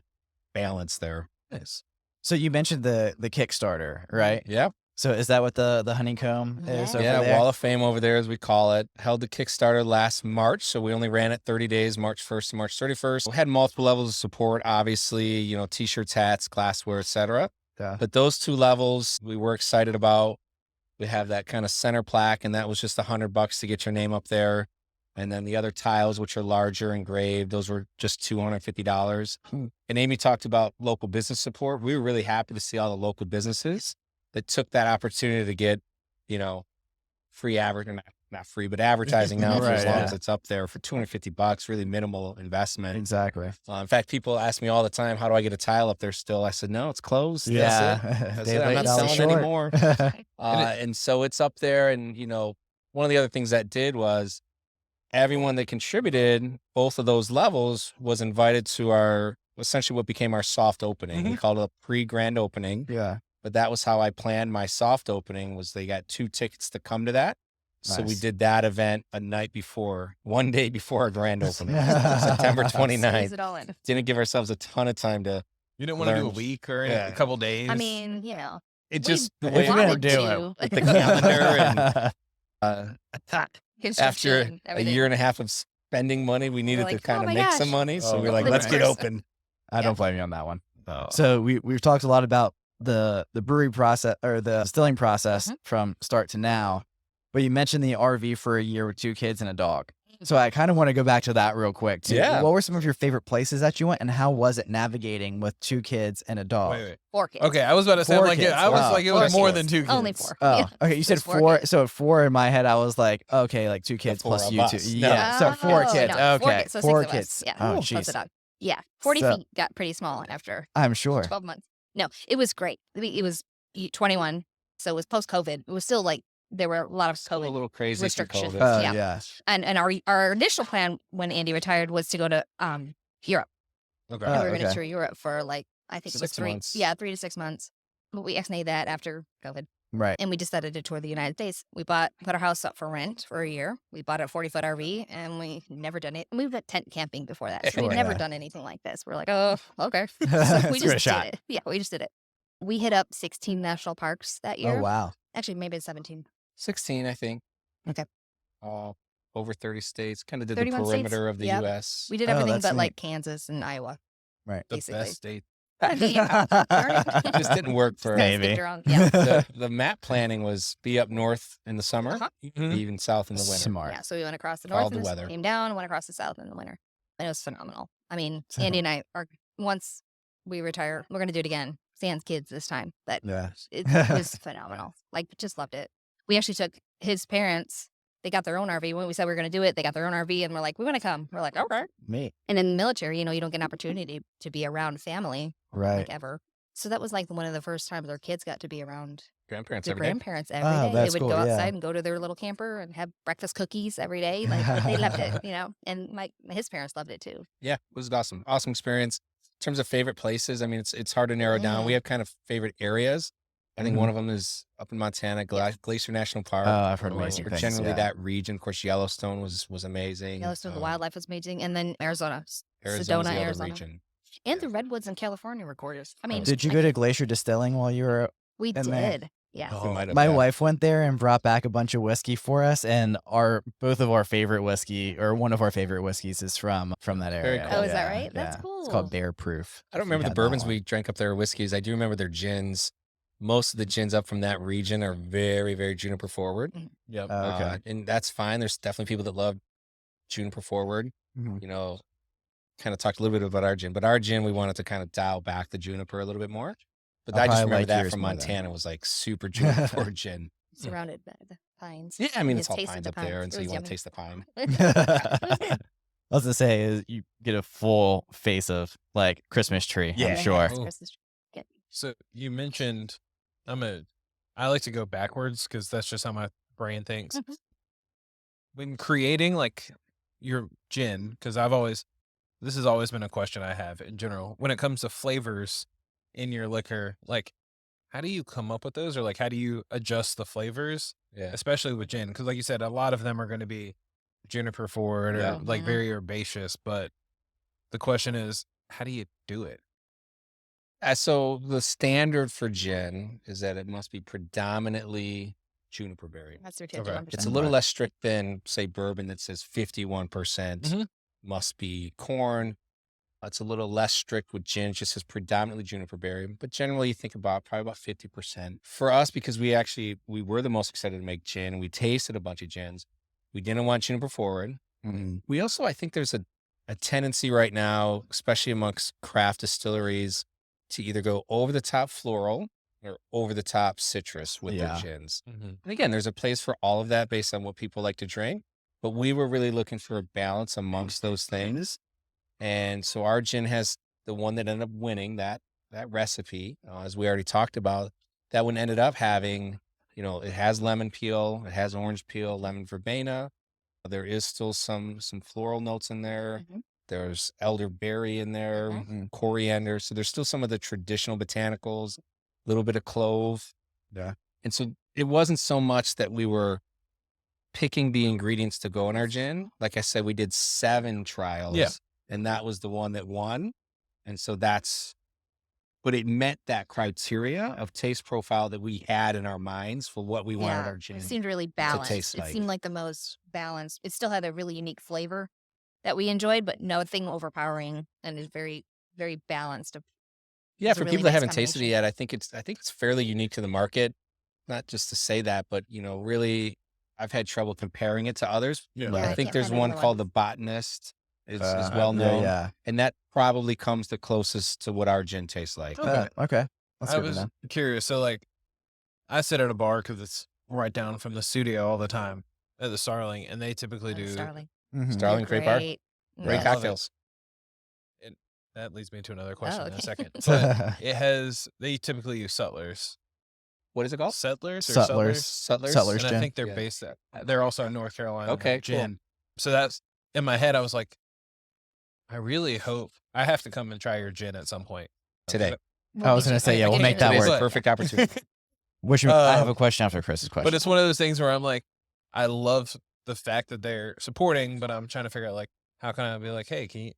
balance there.
Nice.
So you mentioned the Kickstarter, right?
Yeah.
So is that what the honeycomb is over
Yeah,
there?
Wall of Fame over there, as we call it. Held the Kickstarter last March, so we only ran it 30 days, March 1st to March 31st. We had multiple levels of support, obviously, T-shirts, hats, glassware, etc.
Yeah.
But those 2 levels we were excited about. We have that kind of center plaque, and that was just $100 to get your name up there. And then the other tiles, which are larger engraved, those were just $250. And Amy talked about local business support. We were really happy to see all the local businesses that took that opportunity to get, free not free, but advertising now for as long as it's up there for $250, really minimal investment.
Exactly.
In fact, people ask me all the time, how do I get a tile up there still? I said, no, it's closed.
Yeah.
That's it. I'm not selling anymore. And so it's up there. And, one of the other things that did was everyone that contributed both of those levels was invited to essentially what became our soft opening. We called it a pre-grand opening.
Yeah.
But that was how I planned my soft opening, was they got 2 tickets to come to that. So we did that event one day before our grand opening, September 29th.
Squeeze it all in.
Didn't give ourselves a ton of time to.
You didn't want to do a week or a couple days.
I mean,
It just the
we
way
you're gonna
wanted
do
to.
with the calendar and after
Construction,
a
everything.
year and a half of spending money, we needed to
like,
kind
"Oh
of
my
make
gosh."
some money. So
Oh,
we're like,
of
let's get
course.
open.
I don't blame you on that one.
Oh.
So we've talked a lot about the brewery process or the distilling process from start to now, but you mentioned the RV for a year with 2 kids and a dog. So I kind of want to go back to that real quick too.
Yeah.
What were some of your favorite places that you went, and how was it navigating with 2 kids and a dog?
Wait.
4 kids.
Okay, I was about to say,
4
like,
kids.
I was
Wow.
like, it was
4
more
kids.
than 2 kids.
Only 4.
Oh,
Yeah.
okay. You said
Just 4
4.
kids.
So 4 in my head, I was like, okay, like 2 kids
4
plus
of
you 2.
us.
Yeah. So 4
No,
kids.
no, 4
Okay.
kids, so
4
6 of us.
kids.
Yeah.
Oh,
Plus the
jeez.
dog. Yeah. 40
So-
feet got pretty small after
I'm sure.
12 months. No, it was great. It was 21, so it was post-COVID. It was still like there were a lot of
Still a
COVID
little crazy through
restrictions.
COVID.
Oh,
Yeah.
yeah.
And our initial plan when Andy retired was to go to Europe.
Okay.
And we were going to
okay.
tour Europe for like I think it was
6
3
months.
3 to 6 months. But we ex-nayed that after COVID.
Right.
And we decided to tour the United States. We put our house up for rent for a year. We bought a 40-foot RV, and we've never done it. And we've had tent camping before that. So
Sure,
we've never
yeah.
done anything like this. We're like, oh, okay. So
Let's
we
give it a
just
shot.
did it. Yeah, we just did it. We hit up 16 national parks that year.
Oh, wow.
Actually, maybe it's 17.
16, I think.
Okay.
Over 30 states. Kind of did the
31 states.
perimeter of the
Yep.
U.S.
We did
Oh,
everything
that's
but
neat.
like Kansas and Iowa.
Right.
The
basically.
best state.
It just didn't work for
Maybe.
Maybe. Drunk. Yeah.
the map planning was be up north in the summer,
Uh-huh.
be even south in the winter.
Smart.
Yeah, so we went across the
Follow
north
the
and
weather.
came down, went across the south in the winter. And it was phenomenal. I mean, Andy and I are, once we retire, we're going to do it again. Sans kids this time. But
Yeah.
it was phenomenal. Like, just loved it. We actually took his parents. They got their own RV. When we said we were going to do it, they got their own RV and we're like, we want to come. We're like, okay.
Me.
And in the military, you don't get an opportunity to be around family
Right.
like ever. So that was like one of the first times our kids got to be around
Grandparents
their
every day.
grandparents every
Oh,
day. They
that's
would
cool,
go
yeah.
outside and go to their little camper and have breakfast cookies every day. Like they loved it, And his parents loved it too.
Yeah, it was awesome. Awesome experience. In terms of favorite places, I mean, it's hard to narrow down. We have kind of favorite areas. I think one of them is up in Montana, Glacier National Park.
Oh, I've heard
Or
amazing things.
generally
Yeah.
that region. Of course, Yellowstone was amazing.
Yellowstone, the wildlife was amazing, and then Arizona,
Arizona's
Sedona,
the other
Arizona,
region.
and the redwoods in California were gorgeous. I mean,
Did you go to Glacier Distilling while you were?
We
in there?
did. Yeah.
We might have
My
that.
wife went there and brought back a bunch of whiskey for us, and both of our favorite whiskey, or one of our favorite whiskeys, is from that area.
Very cool.
Oh, is that
Yeah,
right? That's
yeah.
cool.
It's called Bear Proof.
I don't
if you
remember the
had that
bourbons
one.
we drank up there, whiskeys. I do remember their gins. Most of the gins up from that region are very, very juniper forward.
Yep.
Oh, okay.
And that's fine. There's definitely people that love juniper forward.
Mhm.
Kind of talked a little bit about our gin, but our gin, we wanted to kind of dial back the juniper a little bit more. But
I'll
I just
probably
remember
like
that
yours
from
more then.
Montana was like super juniper forward gin.
Surrounded by the pines.
Yeah, I mean,
You
it's all
tasted
pines
the
up there,
pines.
and
It
so you
was
want to
yummy.
taste the pine.
It was good.
I was gonna say is you get a full face of like Christmas tree.
Yeah.
I'm sure.
Cool. So you mentioned, I like to go backwards because that's just how my brain thinks.
Mhm.
When creating like your gin, because this has always been a question I have in general. When it comes to flavors in your liquor, like how do you come up with those, or like how do you adjust the flavors,
Yeah.
especially with gin? Because like you said, a lot of them are going to be juniper forward or
Yeah.
like
Mhm.
very herbaceous. But the question is, how do you do it?
So the standard for gin is that it must be predominantly juniper berry.
That's their
Okay.
51%.
It's a little less strict than, say, bourbon that says 51%
Mhm.
must be corn. It's a little less strict with gin, it just says predominantly juniper berry. But generally, you think about probably about 50%. For us, because we were the most excited to make gin, and we tasted a bunch of gins. We didn't want juniper forward. We also, I think there's a tendency right now, especially amongst craft distilleries, to either go over the top floral or over the top citrus with their
Yeah.
gins. And again, there's a place for all of that based on what people like to drink. But we were really looking for a balance amongst those things. And so our gin has the one that ended up winning that recipe, as we already talked about. That one ended up having, it has lemon peel, it has orange peel, lemon verbena. There is still some floral notes in there. There's elderberry in there, coriander. So there's still some of the traditional botanicals, a little bit of clove.
Yeah.
And so it wasn't so much that we were picking the ingredients to go in our gin. Like I said, we did 7 trials.
Yeah.
And that was the one that won. And so but it met that criteria of taste profile that we had in our minds for what we wanted our gin.
It seemed really balanced.
taste
It
like.
seemed like the most balanced. It still had a really unique flavor that we enjoyed, but nothing overpowering, and is very, very balanced.
Yeah,
It's a
for
really
people that
nice
haven't tasted it
combination.
yet, I think it's fairly unique to the market. Not just to say that, but really, I've had trouble comparing it to others.
Yeah.
I
I
think
can't
there's
find
one
another
called
one.
the Botanist. Is well
Yeah,
known,
yeah.
and that probably comes the closest to what our gin tastes like.
Okay.
Okay. That's
I
good to
was
know.
curious. So, like, I sit at a bar because it's right down from the studio all the time at the Starling, and they typically do.
Starling.
Starling Great Bar,
Great.
great
Yeah.
cocktails.
And that leads me to another question in a
okay.
second. But they typically use Sutlers.
What is it called?
Settlers or
Sutlers.
Sutlers.
Sutlers
And I
gin.
think they're
Yeah.
based at, they're also in North Carolina.
Okay, cool.
gin. So that's in my head. I was like, I really hope I have to come and try your gin at some point.
Today.
I was gonna say, yeah, we'll make that
Today's
work.
a perfect opportunity.
I have a question after Chris's question.
But it's one of those things where I'm like, I love the fact that they're supporting, but I'm trying to figure out, like, how can I be like, hey, can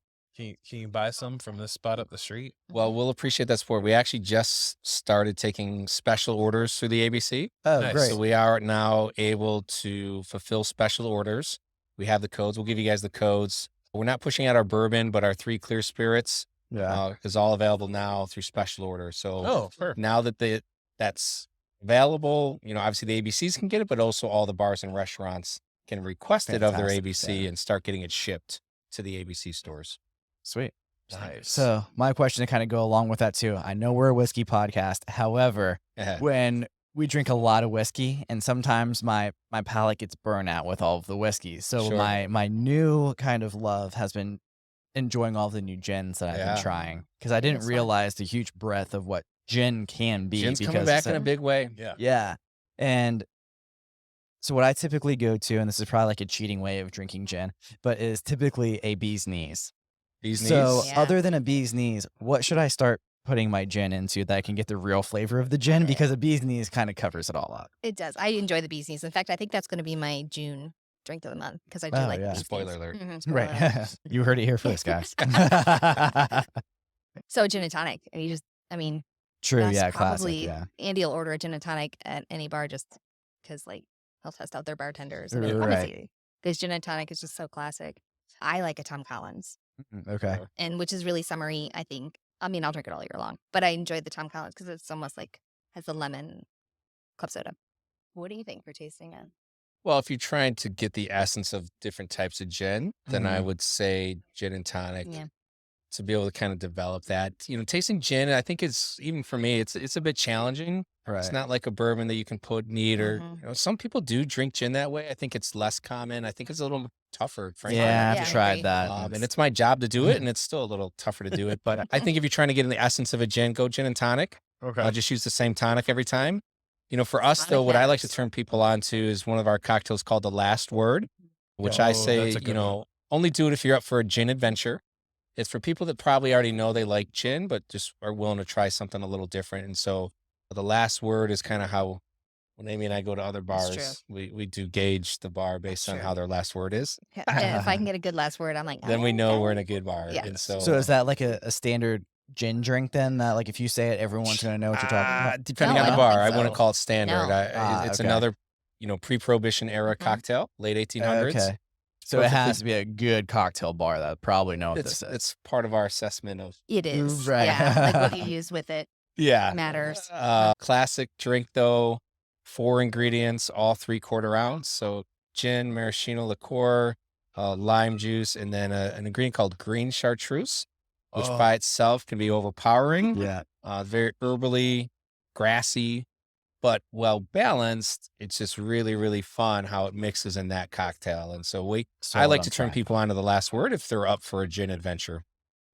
you buy some from this spot up the street?
Well, we'll appreciate that support. We actually just started taking special orders through the ABC.
Oh,
Nice.
great.
So we are now able to fulfill special orders. We have the codes. We'll give you guys the codes. We're not pushing out our bourbon, but our 3 clear spirits
Yeah.
is all available now through special order. So
Oh, perfect.
now that that's available, obviously the ABCs can get it, but also all the bars and restaurants can request it of their
Fantastic,
ABC
yeah.
and start getting it shipped to the ABC stores.
Sweet.
Nice.
So my question to kind of go along with that too. I know we're a whiskey podcast. However, when we drink a lot of whiskey, and sometimes my palate gets burnt out with all of the whiskey. So
Sure.
my new kind of love has been enjoying all the new gins that I've
Yeah.
been trying, because I didn't
That's fun.
realize the huge breadth of what gin can be.
Gin's coming
because
back
it's
in a big way.
Yeah.
yeah. And so what I typically go to, and this is probably like a cheating way of drinking gin, but is typically a bee's knees.
These
So
knees.
Yeah.
other than a bee's knees, what should I start putting my gin into that I can get the real flavor of the gin? Because a bee's knees kind of covers it all up.
It does. I enjoy the bees knees. In fact, I think that's going to be my June drink of the month because I do
Oh,
like
yeah.
bees
Spoiler
knees.
alert.
Mhm, spoiler alert.
Right. You heard it here first, guys.
So gin and tonic. And you just, I mean,
True.
that's
Yeah. Classic.
probably
Yeah.
Andy will order a gin and tonic at any bar just because, like, he'll test out their bartenders. And
Right.
because gin and tonic is just so classic. I like a Tom Collins,
Okay.
and which is really summery, I think. I mean, I'll drink it all year long, but I enjoy the Tom Collins because it's almost like has the lemon club soda. What do you think for tasting it?
Well, if you're trying to get the essence of different types of gin, then I
Mhm.
would say gin and tonic
Yeah.
to be able to kind of develop that. Tasting gin, I think even for me, it's a bit challenging.
Right.
It's not like a bourbon that you can put neat or
Mhm.
some people do drink gin that way. I think it's less common. I think it's a little tougher, frankly.
Yeah,
Yeah,
I've
I
tried
agree.
that.
And it's my job to do it, and it's still a little tougher to do it. But I think if you're trying to get in the essence of a gin, go gin and tonic.
Okay.
I'll just use the same tonic every time. For us,
Tonic
though, what I like to
matters.
turn people on to is one of our cocktails called the Last Word, which I
Oh,
say,
that's a good one.
only do it if you're up for a gin adventure. It's for people that probably already know they like gin, but just are willing to try something a little different. And so the Last Word is kind of how, when Amy and I go to other
That's
bars, we do gauge the bar based on
true.
how their last word is.
And if I can get a good last word, I'm like,
Then we
"Oh,
know
okay."
we're in a good bar.
Yeah.
And so,
So is that like a standard gin drink then? That like if you say it, everyone's gonna know what you're talking about?
depending
No,
on
I
the
don't
bar,
think
I wouldn't
so.
call it standard.
No.
It's
Okay.
another, pre-prohibition era cocktail, late 1800s.
Okay. So it
Perfectly-
has to be a good cocktail bar that probably know what
It's
this is.
it's part of our assessment of
It is.
Right.
Yeah. Like what you use with it matters.
Classic drink though, 4 ingredients, all 3/4 ounce. So gin, maraschino liqueur, lime juice, and then an ingredient called green chartreuse, which
Oh.
by itself can be overpowering.
Yeah.
Very herbally, grassy, but well balanced. It's just really, really fun how it mixes in that cocktail. And so I
Sold
like
on
to turn
trying.
people on to the last word if they're up for a gin adventure.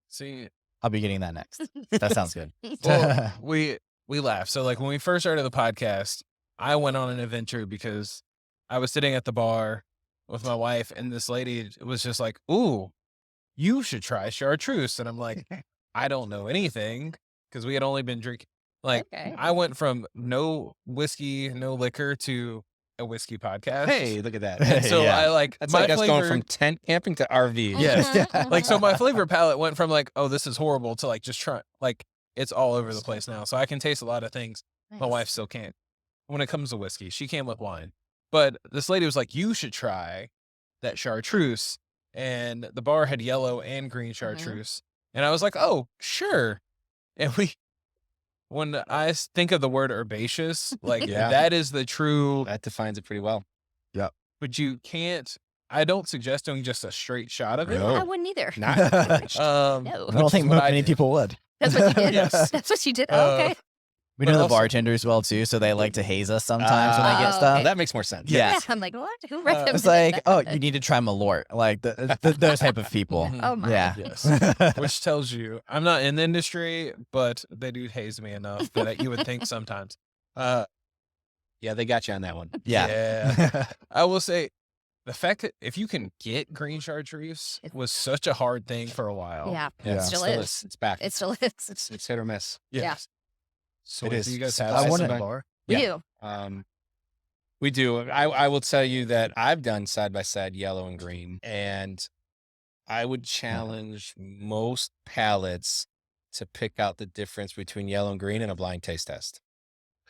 See,
I'll be getting that next. That sounds good.
well, we laugh. So like when we first started the podcast, I went on an adventure because I was sitting at the bar with my wife, and this lady was just like, "Ooh, you should try chartreuse," and I'm like, "I don't know anything," because we had only been drinking. Like,
Okay.
I went from no whiskey, no liquor to a whiskey podcast.
Hey, look at that.
And so
Yeah.
I like
That's
my
like us going
flavor.
from tent camping to RV.
Yes. Like, so my
Mhm.
flavor palette went from like, oh, this is horrible to like just try, like it's all over the place now. So I can taste a lot of things my
Nice.
wife still can't. When it comes to whiskey, she can't with wine. But this lady was like, you should try that chartreuse. And the bar had yellow and green chartreuse. And I was like, oh, sure. And when I think of the word herbaceous, like
Yeah.
that is the true,
That defines it pretty well.
but you can't, I don't suggest doing just a straight shot of it.
No.
I wouldn't either.
Not
No.
I don't think
what I
many
did.
people would.
That's what you did.
Yes.
That's what you did. Oh, okay.
We
But
know the
also-
bartenders well too, so they like to haze us sometimes when they get
Oh,
stuff.
okay.
that makes more sense.
Yeah.
Yeah. I'm like, what? Who recommended
It's like,
that?
oh, you need to try Malort, like those type of people.
Mhm.
Oh my.
Yeah.
Yes. Which tells you I'm not in the industry, but they do haze me enough that you would think sometimes.
Yeah, they got you on that one.
Yeah.
I will say the fact that if you can get green chartreuse was such a hard thing for a while.
Yeah.
Yeah.
It still is.
It's back.
It still is.
It's hit or miss.
Yeah.
So
It
do
is.
you guys
So
have
I
that
wanna-
in the bar?
We
Yeah.
do.
We do. I will tell you that I've done side by side yellow and green, and I would challenge most palates to pick out the difference between yellow and green in a blind taste test.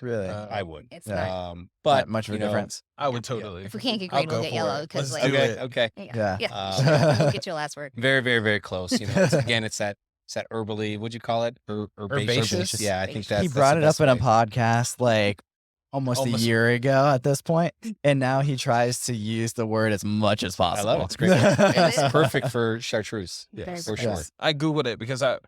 Really?
I would.
It's
Yeah.
not.
But
Not much of a
you know,
difference.
I would totally.
If we can't get
I'll
green, we'll
go
get
for
yellow
it.
because
Let's
like
do
Okay.
it.
Okay.
Yeah.
We'll get you a last word.
Very, very, very close. You know, again, it's that herbally. What'd you call it?
Herbaceous?
Yeah, I think
Herbaceous.
that's
He
that's
brought
the
it up
best
in a
way.
podcast like almost a
Almost-
year ago at this point, and now he tries to use the word as much as
I
possible.
love it. It's great.
It is.
It's perfect for chartreuse.
Yes.
For
Very
sure.
Yes.
I Googled it because it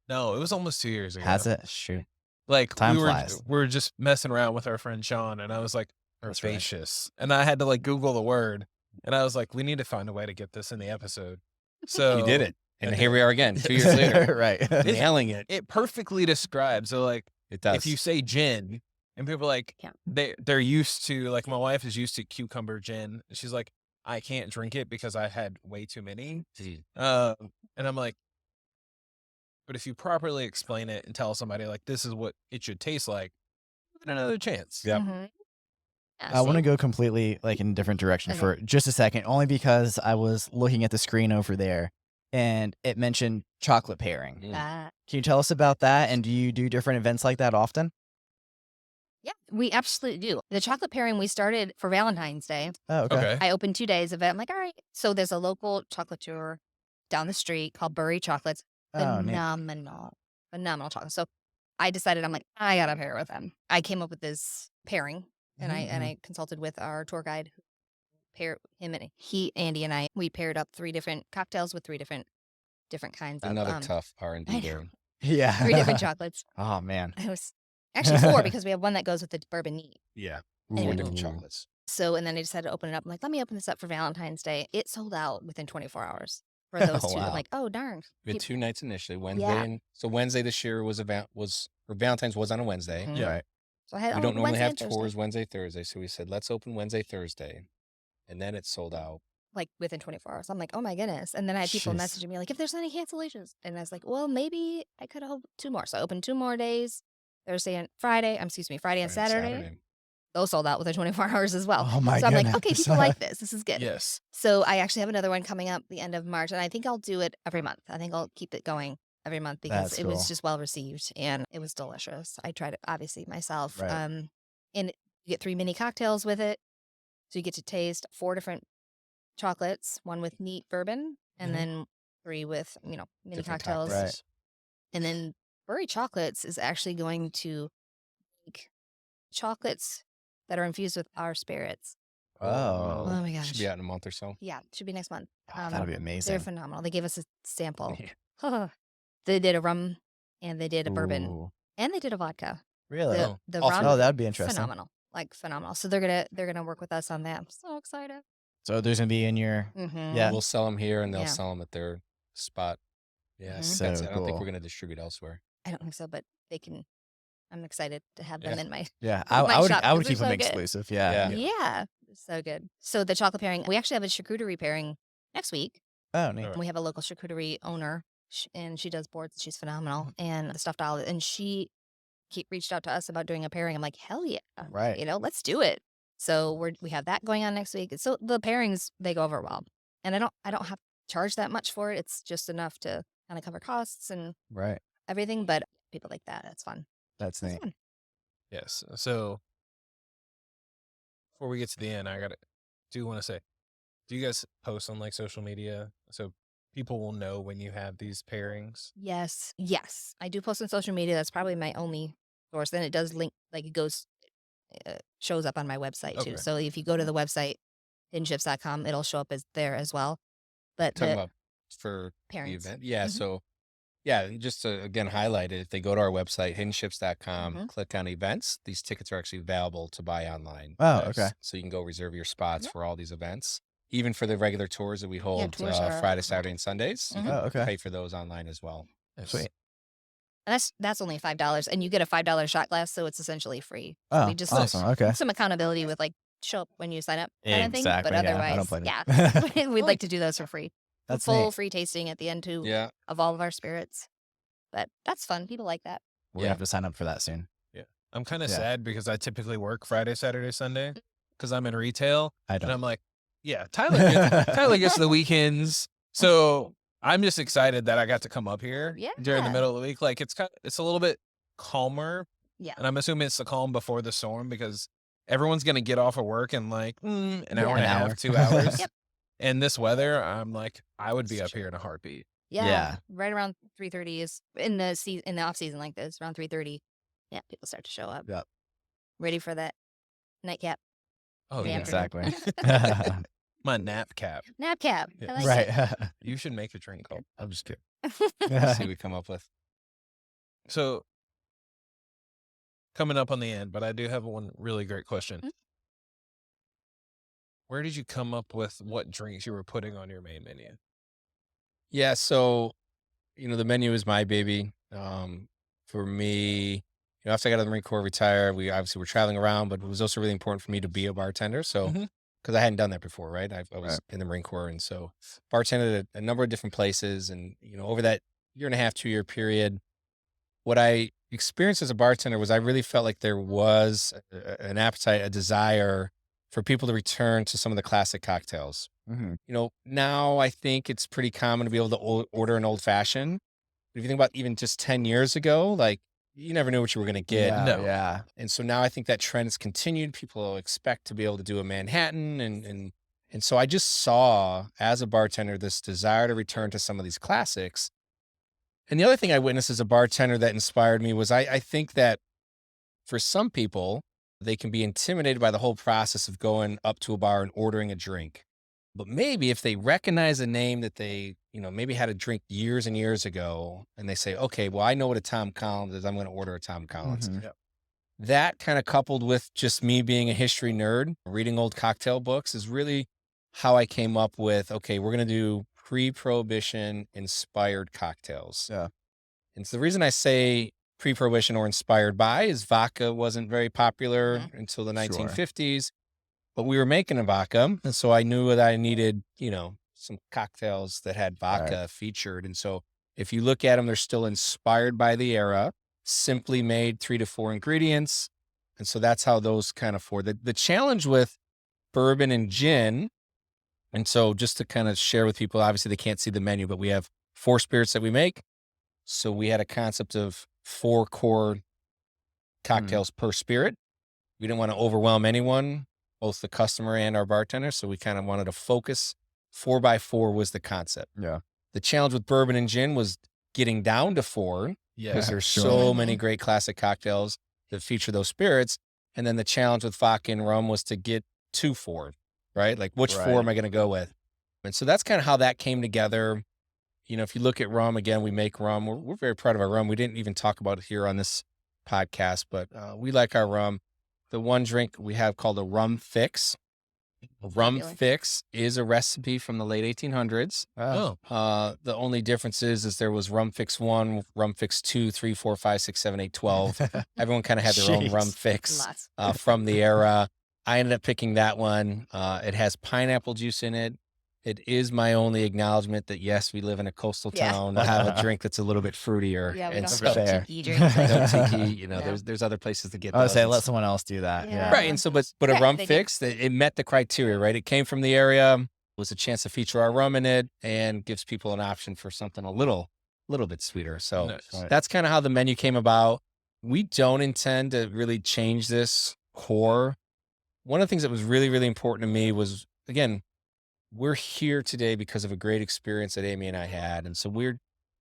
was almost 2 years ago.
Has it? Shoot.
Like
Time
we
flies.
were just messing around with our friend Sean, and I was like,
That's right.
herbaceous. And I had to like Google the word, and I was like, we need to find a way to get this in the episode. So
You did it. And
I
here
did.
we are again, 2 years later.
right.
Nailing it.
It perfectly describes. So like,
It does.
if you say gin, and people are like,
Yeah.
they're used to, like, my wife is used to cucumber gin. She's like, I can't drink it because I had way too many. And I'm like, but if you properly explain it and tell somebody like this is what it should taste like, another chance.
Yep.
Mhm. Yeah,
I want to
see?
go completely like in a different direction
Okay.
for just a second, only because I was looking at the screen over there and it mentioned chocolate pairing.
Mm.
Can you tell us about that? And do you do different events like that often?
Yeah, we absolutely do. The chocolate pairing we started for Valentine's Day.
Oh, okay.
Okay.
I opened 2 days of it. I'm like, all right. So there's a local chocolatier down the street called Bury Chocolates.
Oh, neat.
Phenomenal chocolate. So I decided, I'm like, I gotta pair with them. I came up with this pairing, and I consulted with our tour guide. Andy and I, we paired up 3 different cocktails with 3 different kinds
Another
of
tough
I
R&D
know.
there.
Yeah.
3 different chocolates.
Oh, man.
It was actually 4 because we have one that goes with the bourbon neat.
Yeah.
Anyway.
4 different chocolates.
So, and then I decided to open it up. I'm like, let me open this up for Valentine's Day. It sold out within 24 hours for those 2.
Wow.
I'm like, oh, darn.
We had 2 nights initially, Wednesday
Yeah.
and so Wednesday this year was or Valentine's was on a Wednesday.
Mhm.
Yeah.
Right.
So I had
We don't normally
Wednesday
have
and Thursday,
tours Wednesday, Thursday. So we said, let's open Wednesday, Thursday. And then it sold out.
like within 24 hours. I'm like, oh my goodness. And then I had people
Jeez.
messaging me like, if there's any cancellations. And I was like, well, maybe I could have 2 more. So I opened 2 more days, Friday and
Friday and
Saturday. Those sold out within 24 hours as well.
Oh, my
so I'm like,
goodness.
okay, people like this. This is good.
Yes.
So I actually have another one coming up the end of March, and I think I'll do it every month. I think I'll keep it going every month because
That's
it
cool.
was just well received and it was delicious. I tried it obviously myself.
Right.
And you get 3 mini cocktails with it, so you get to taste 4 different chocolates, 1 with neat bourbon, and
Mhm.
then 3 with mini
Different
cocktails.
Right.
And then Bury Chocolates is actually going to make chocolates that are infused with our spirits.
Oh.
Oh my gosh.
Should be out in a month or so.
Yeah, it should be next month.
Oh, that'd be amazing.
They're phenomenal. They gave us a sample.
Yeah.
They did a rum and they did a bourbon
Ooh.
and they did a vodka.
Really?
The
awesome.
rum,
Oh, that'd be interesting.
phenomenal, like phenomenal. So they're gonna work with us on that. I'm so excited.
So there's gonna be in your
Mm-hmm.
Yeah.
We'll sell them here and they'll
Yeah.
sell them at their spot. Yeah, I think
So
that's it. I don't think
cool.
we're going to distribute elsewhere.
I don't think so, but they can. I'm excited to have them
Yeah.
in my.
Yeah,
My
I would
shop,
I would
'cause
keep
they're
them
so good.
exclusive. Yeah.
Yeah.
Yeah, so good. So the chocolate pairing, we actually have a charcuterie pairing next week.
Oh, neat.
Alright.
We have a local charcuterie owner, and she does boards. She's phenomenal, and the stuffed olive. And she reached out to us about doing a pairing. I'm like, hell yeah,
Right.
let's do it. So we have that going on next week. So the pairings, they go over well, and I don't have to charge that much for it. It's just enough to kind of cover costs and
Right.
everything. But people like that. That's fun.
That's
That's
neat.
fun.
Yes. So before we get to the end, do want to say, do you guys post on like social media so people will know when you have these pairings?
Yes. I do post on social media. That's probably my only source. Then it does link, like it goes, shows up on my website too.
Okay.
So if you go to the website, hiddenships.com, it'll show up as there as well. But
Talking
the
about for the
pairings.
event. Yeah.
Mhm.
So, yeah, just to again highlight it, if they go to our website, hiddenships.com,
Mhm.
click on events, these tickets are actually available to buy online.
Oh, okay.
So you can go reserve your spots
Yep.
for all these events. Even for the regular tours that we hold
tours are-
Friday, Saturday, and Sundays, you
Mhm.
can
Oh, okay.
pay for those online as well.
Yes.
Sweet.
And that's only $5, and you get a $5 shot glass, so it's essentially free. So
Oh,
we just
awesome. Okay.
some accountability with like show up when you sign up kind of thing.
Exactly,
But
yeah, I don't
otherwise,
blame you.
yeah, we'd like to do those for free.
That's
Full
neat.
free tasting at the end too
Yeah.
of all of our spirits. But that's fun. People like that.
We're gonna have to sign up for that soon.
I'm kind of
Yeah.
sad because I typically work Friday, Saturday, Sunday because I'm in retail.
I
And
don't.
I'm like, yeah, Tyler gets the weekends. So I'm just excited that I got to come up here during the
Yeah.
middle of the week. Like it's a little bit calmer.
Yeah.
And I'm assuming it's the calm before the storm because everyone's going to get off of work in like an hour and a
An hour.
half, 2 hours.
Yep.
And this weather, I'm like, I would be
It's
up
true.
here in a heartbeat.
Yeah.
Yeah.
Right around 3:30 is in the off season like this, around 3:30. Yeah, people start to show up.
Yep.
Ready for that nightcap.
Oh,
Yeah,
yeah.
Exactly.
My nap cap.
Nap cap.
Yeah.
I like
Right.
You should make a drink called. I'm just kidding.
Let's see what we come up with.
So coming up on the end, but I do have one really great question.
Mhm.
Where did you come up with what drinks you were putting on your main menu?
Yeah, so the menu is my baby. For me, after I got out of the Marine Corps, retired, we obviously were traveling around, but it was also really important for me to be a bartender. So,
Mhm.
because I hadn't done that before, right? I was
Right.
in the Marine Corps, and so bartended at a number of different places. And over that year and a half, 2-year period, what I experienced as a bartender was I really felt like there was an appetite, a desire for people to return to some of the classic cocktails.
Mhm.
Now I think it's pretty common to be able to order an old fashioned. But if you think about even just 10 years ago, like you never knew what you were going to get.
Yeah,
No.
Yeah.
And so now I think that trend has continued. People expect to be able to do a Manhattan. And so I just saw as a bartender this desire to return to some of these classics. And the other thing I witnessed as a bartender that inspired me was I think that for some people, they can be intimidated by the whole process of going up to a bar and ordering a drink. But maybe if they recognize a name that they, maybe had a drink years and years ago, and they say, okay, well, I know what a Tom Collins is. I'm going to order a Tom Collins.
Mhm.
That kind of coupled with just me being a history nerd, reading old cocktail books is really how I came up with, okay, we're going to do pre-prohibition inspired cocktails.
Yeah.
And so the reason I say pre-prohibition or inspired by is vodka wasn't very popular until the
Sure.
1950s, but we were making a vodka. And so I knew that I needed, some cocktails that had vodka featured. And so if you look at them, they're still inspired by the era, simply made 3 to 4 ingredients. And so that's how those kind of four. The challenge with bourbon and gin, and so just to kind of share with people, obviously they can't see the menu, but we have 4 spirits that we make. So we had a concept of 4 core cocktails per spirit. We didn't want to overwhelm anyone, both the customer and our bartender. So we kind of wanted to focus. 4x4 was the concept.
Yeah.
The challenge with bourbon and gin was getting down to 4
Yeah.
because there's
Sure.
so many great classic cocktails that feature those spirits. And then the challenge with vodka and rum was to get to 4. right? Like which four
Right.
am I going to go with? And so that's kind of how that came together. You know, if you look at rum, again, we make rum. We're very proud of our rum. We didn't even talk about it here on this podcast, but we like our rum. The one drink we have called a rum fix. A rum
Fabulous.
fix is a recipe from the late 1800s.
Oh,
The only difference is there was rum fix 1, rum fix 2, 3, 4, 5, 6, 7, 8, 12. Everyone kind of had their own rum
Jeez.
fix
Lots.
from the era. I ended up picking that one. It has pineapple juice in it. It is my only acknowledgement that, yes, we live in a coastal
Yeah.
town to have a drink that's a little bit fruitier.
Yeah, we
and
don't
so,
Fair.
have tiki drinks.
no
Like that.
tiki, you know,
No.
there's other places to get
I would
those.
say
and
let someone else do that.
Yeah.
Yeah.
Right. And so, but a
Right,
rum
they do.
fix, it met the criteria, right? It came from the area, was a chance to feature our rum in it, and gives people an option for something a little bit sweeter. So
nice.
Right.
that's kind of how the menu came about. We don't intend to really change this core. One of the things that was really, really important to me was, again, we're here today because of a great experience that Amy and I had. And so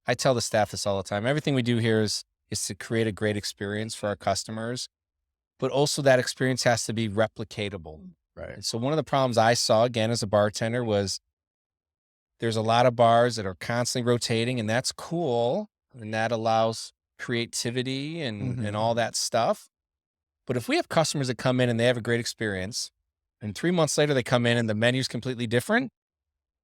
I tell the staff this all the time. Everything we do here is to create a great experience for our customers, but also that experience has to be replicatable.
Right.
And so one of the problems I saw, again, as a bartender was there's a lot of bars that are constantly rotating, and that's cool. And that allows creativity and all that stuff. But if we have customers that come in and they have a great experience, and 3 months later they come in and the menu's completely different,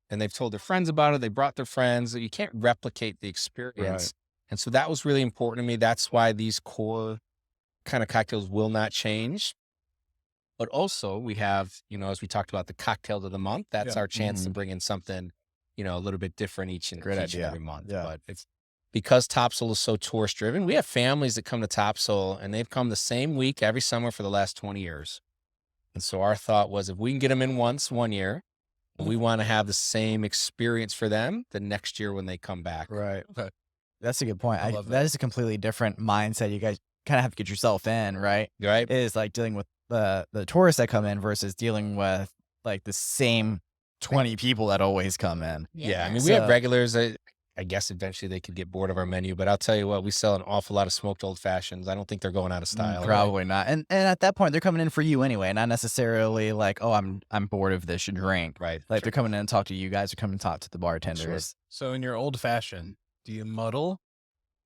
and they've told their friends about it, they brought their friends, you can't replicate the experience.
Right.
And so that was really important to me. That's why these core kind of cocktails will not change. But also we have, you know, as we talked about the cocktail of the month, that's
Yeah.
our chance to bring in something, you know, a little bit different each and
Great idea.
every month.
Yeah.
But it's because Topsail is so tourist driven, we have families that come to Topsail and they've come the same week every summer for the last 20 years. And so our thought was if we can get them in once one year, we want to have the same experience for them the next year when they come back.
Right.
Okay.
That's a good point.
I love
that
that.
is a completely different mindset. You guys kind of have to get yourself in, right?
Right?
It is like dealing with the tourists that come in versus dealing with like the same 20 people that always come in.
Yeah. I mean, we have
So-
regulars. I guess eventually they could get bored of our menu, but I'll tell you what, we sell an awful lot of smoked old fashions. I don't think they're going out of style.
Probably not. And at that point, they're coming in for you anyway, not necessarily like, oh, I'm bored of this drink.
Right.
Like they're coming in and talk to you guys, or coming to talk to the bartenders.
So in your old fashioned, do you muddle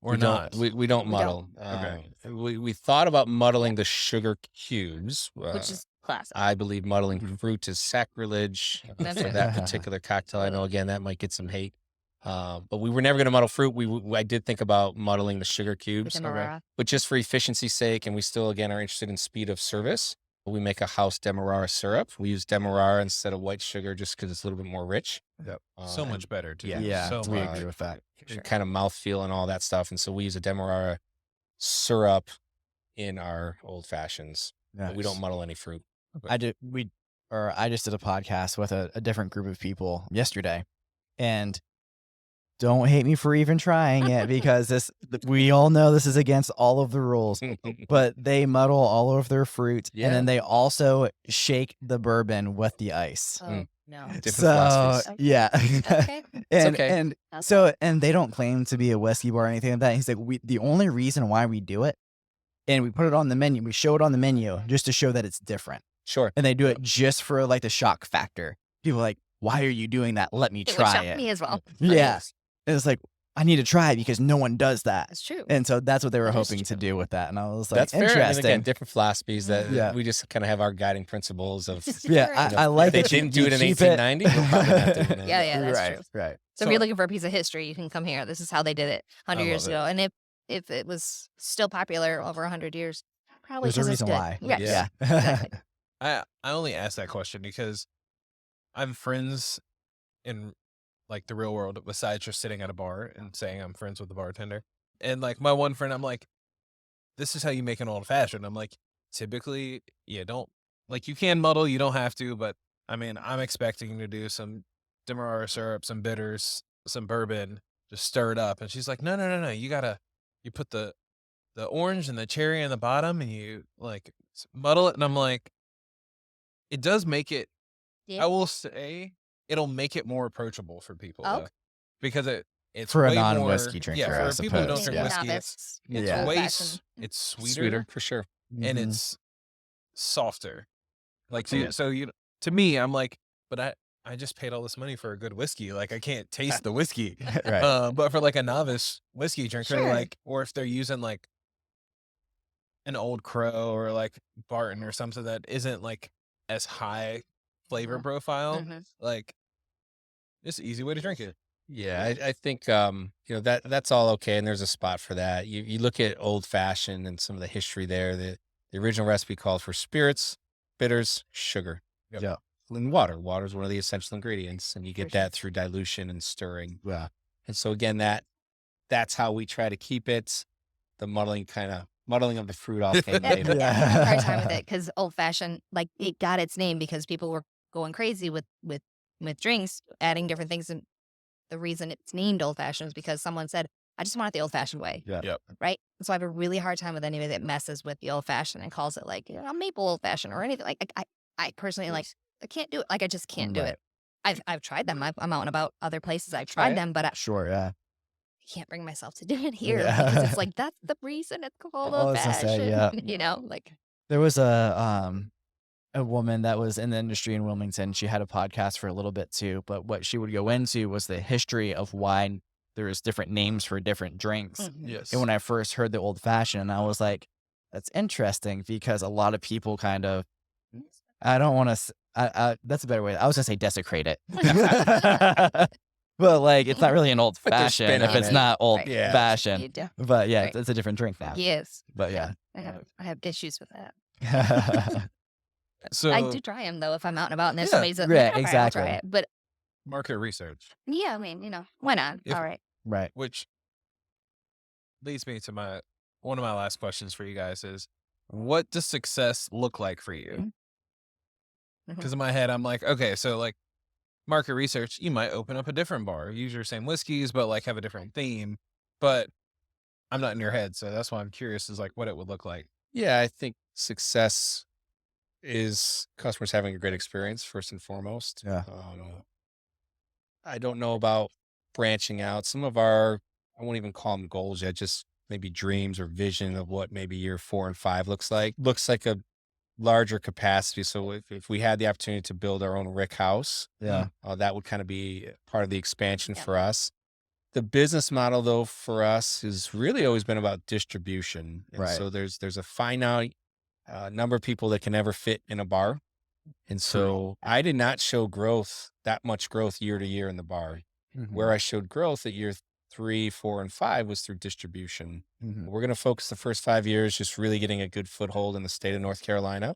or
we
not?
Don't, we don't
We
muddle.
Okay.
We thought about muddling the sugar cubes.
Which is classic.
I believe muddling fruit is sacrilege
That's
for
right.
that particular cocktail. I know, again, that might get some hate. But we were never going to muddle fruit. I did think about muddling the sugar
With
cubes,
the Demerara.
but just for efficiency's sake, and we still, again, are interested in speed of service, we make a house Demerara syrup. We use Demerara instead of white sugar just because it's a little bit more rich.
Yep.
So much better too.
Yeah,
So
we
much.
agree with that.
Kind of mouthfeel and all that stuff. And so we use a Demerara syrup in our old fashions. But we don't muddle any fruit.
I just did a podcast with a different group of people yesterday, and don't hate me for even trying it because we all know this is against all of the rules, but they muddle all of their fruit,
Yeah.
and then they also shake the bourbon with the ice.
Oh, no.
Different
So
philosophies.
yeah,
Okay.
and
okay.
and
That's
so and they don't claim to be a whiskey bar or anything like that. He's like, the only reason why we do it, and we put it on the menu, we show it on the menu just to show that it's different.
Sure.
And they do it just for like the shock factor. People are like, why are you doing that? Let me
It would
try
shock
it.
me as well.
Yeah. And it's like, I need to try it because no one does that.
That's true.
And so that's what they were
That is
hoping to
true.
do with that. And I was like,
That's fair. I mean,
interesting.
again, different philosophies that
Yeah.
we just kind of have our guiding principles of.
Yeah,
Sure.
I like
if they
that you-
didn't do
you
it in
keep it.
1890, we're probably not doing it.
Yeah, that's
right,
true.
right.
So if you're looking for a piece of history, you can come here. This is how they did it 100
I
years
love it.
ago. And if it was still popular over 100 years, probably
There's a
'cause it's
reason
good.
why.
Yes.
Yeah.
Exactly.
I only asked that question because I'm friends in like the real world besides just sitting at a bar and saying I'm friends with the bartender. And like my one friend, I'm like, this is how you make an old fashioned. I'm like, typically you don't like you can muddle, you don't have to, but I mean I'm expecting to do some Demerara syrup, some bitters, some bourbon, just stir it up. And she's like, no, you put the orange and the cherry in the bottom and you like muddle it. And I'm like, it does make it,
Yeah.
I will say, it'll make it more approachable for people
Oh.
though, because it's
For a
way
non-whiskey
more-
drinker,
Yeah,
I
for people who don't
suppose,
drink
yeah.
whiskey,
Novice.
it's
Yeah.
way
Old-fashioned.
it's sweeter,
Sweeter, for sure.
and
Mhm.
it's softer. Like
Yeah.
so you to me, I'm like, but I just paid all this money for a good whiskey. Like, I can't taste the whiskey.
Right.
But for like a novice whiskey drinker,
Sure.
like, or if they're using like an Old Crow or like Barton or something that isn't like as high flavor profile,
Mhm.
like, it's an easy way to drink it.
Yeah, I think that's all okay, and there's a spot for that. You look at old fashioned and some of the history there. The original recipe called for spirits, bitters, sugar,
Yep.
Yeah.
and water. Water is one of the essential ingredients, and you get
For sure.
that through dilution and stirring.
Yeah.
And so again, that's how we try to keep it. The muddling of the fruit all came later.
I have a hard time with it because old fashioned, like it got its name because people were going crazy with drinks, adding different things, and the reason it's named old fashioned is because someone said, "I just want it the old fashioned way."
Yeah.
Yep.
Right. So I have a really hard time with anybody that messes with the old fashioned and calls it like maple old fashioned or anything. Like I personally like I can't do it. Like I just can't do
Right.
it. I've tried them. I'm out and about other places. I've
Try
tried
it.
them, but I
Sure. Yeah.
can't bring myself to do it here
Yeah.
because it's like that's the reason it's called
I
old
was gonna say,
fashioned.
yeah.
Like
There was a woman that was in the industry in Wilmington. She had a podcast for a little bit too, but what she would go into was the history of why there's different names for different drinks.
mhm.
Yes.
And when I first heard the old fashioned, I was like, that's interesting because a lot of people kind of, I don't want to, that's a better way. I was going to say desecrate it. But like, it's not really an old
Put their spin
fashioned if
on
it's
it.
not old
Right.
Yeah.
fashioned.
You do.
But yeah,
Right.
it's a different drink now.
Yes.
But yeah.
I have issues with that.
So
I do try them though if I'm out and about and there's
Yeah,
somebody's like,
right,
"Okay, I'll
exactly.
try it." But
market research,
yeah, I mean, why not?
If-
All right.
Right.
which leads me to one of my last questions for you guys is, what does success look like for you?
Mhm.
Because in my head, I'm like, okay, so like market research, you might open up a different bar, use your same whiskeys, but like have a different theme. But I'm not in your head, so that's why I'm curious is like what it would look like.
Yeah, I think success is customers having a great experience first and foremost.
Yeah.
I don't know about branching out. Some of our, I won't even call them goals yet, just maybe dreams or vision of what maybe year 4 and 5 looks like. Looks like a larger capacity. So if we had the opportunity to build our own rick house,
Yeah.
that would kind of be part of the expansion
Yeah.
for us. The business model, though, for us has really always been about distribution. And
Right.
so there's a finite number of people that can ever fit in a bar. And so I did not show that much growth year to year in the bar.
Mhm.
Where I showed growth at year 3, 4, and 5 was through distribution.
Mhm.
We're going to focus the first 5 years just really getting a good foothold in the state of North Carolina.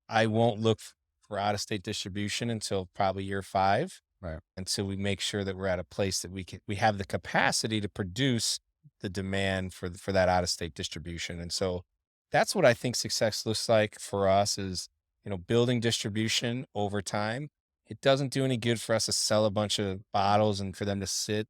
I won't look for out-of-state distribution until probably year 5.
Right.
Until we make sure that we're at a place that we have the capacity to produce the demand for that out-of-state distribution. And so that's what I think success looks like for us is, building distribution over time. It doesn't do any good for us to sell a bunch of bottles and for them to sit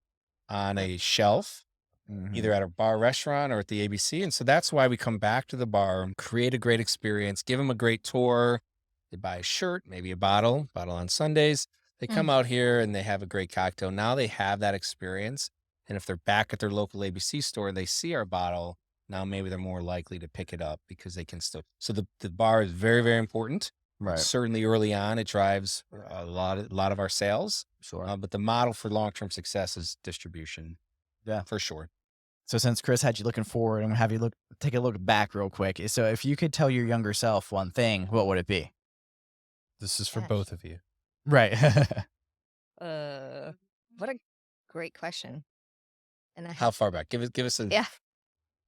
on a shelf,
Mhm.
either at a bar restaurant or at the ABC. And so that's why we come back to the bar, create a great experience, give them a great tour. They buy a shirt, maybe a bottle on Sundays. They come out here and they have a great cocktail. Now they have that experience. And if they're back at their local ABC store and they see our bottle, now maybe they're more likely to pick it up because they can still. So the bar is very, very important.
Right.
Certainly early on, it drives a lot of our sales.
Sure.
But the model for long-term success is distribution.
Yeah.
For sure.
So since Chris had you looking forward, I'm gonna have you take a look back real quick. So if you could tell your younger self one thing, what would it be?
This is for
Gosh.
both of you.
Right.
What a great question. And
How far back? Give us
yeah.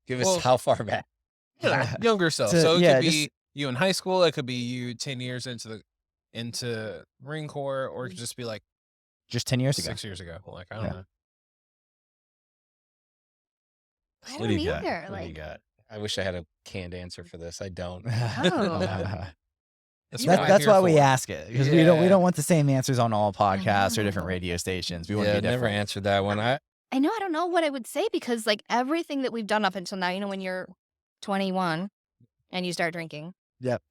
Well,
how far back?
Younger self.
So,
So it
yeah,
could be you in high school. It could be you 10 years into Marine Corps, or it could just be like
Just 10 years ago.
6 years ago. Like, I don't
Yeah.
know.
I
What
don't
do you got?
either.
What do you got? I wish I had a canned answer for this. I don't.
That's what I'm
That's
here
why we
for.
ask it because we
Yeah.
don't want the same answers on all podcasts or different
know.
radio stations. We want to
Yeah,
be
never
different.
answered that one.
I don't know what I would say because like everything that we've done up until now, when you're 21 and you start drinking,
Yep.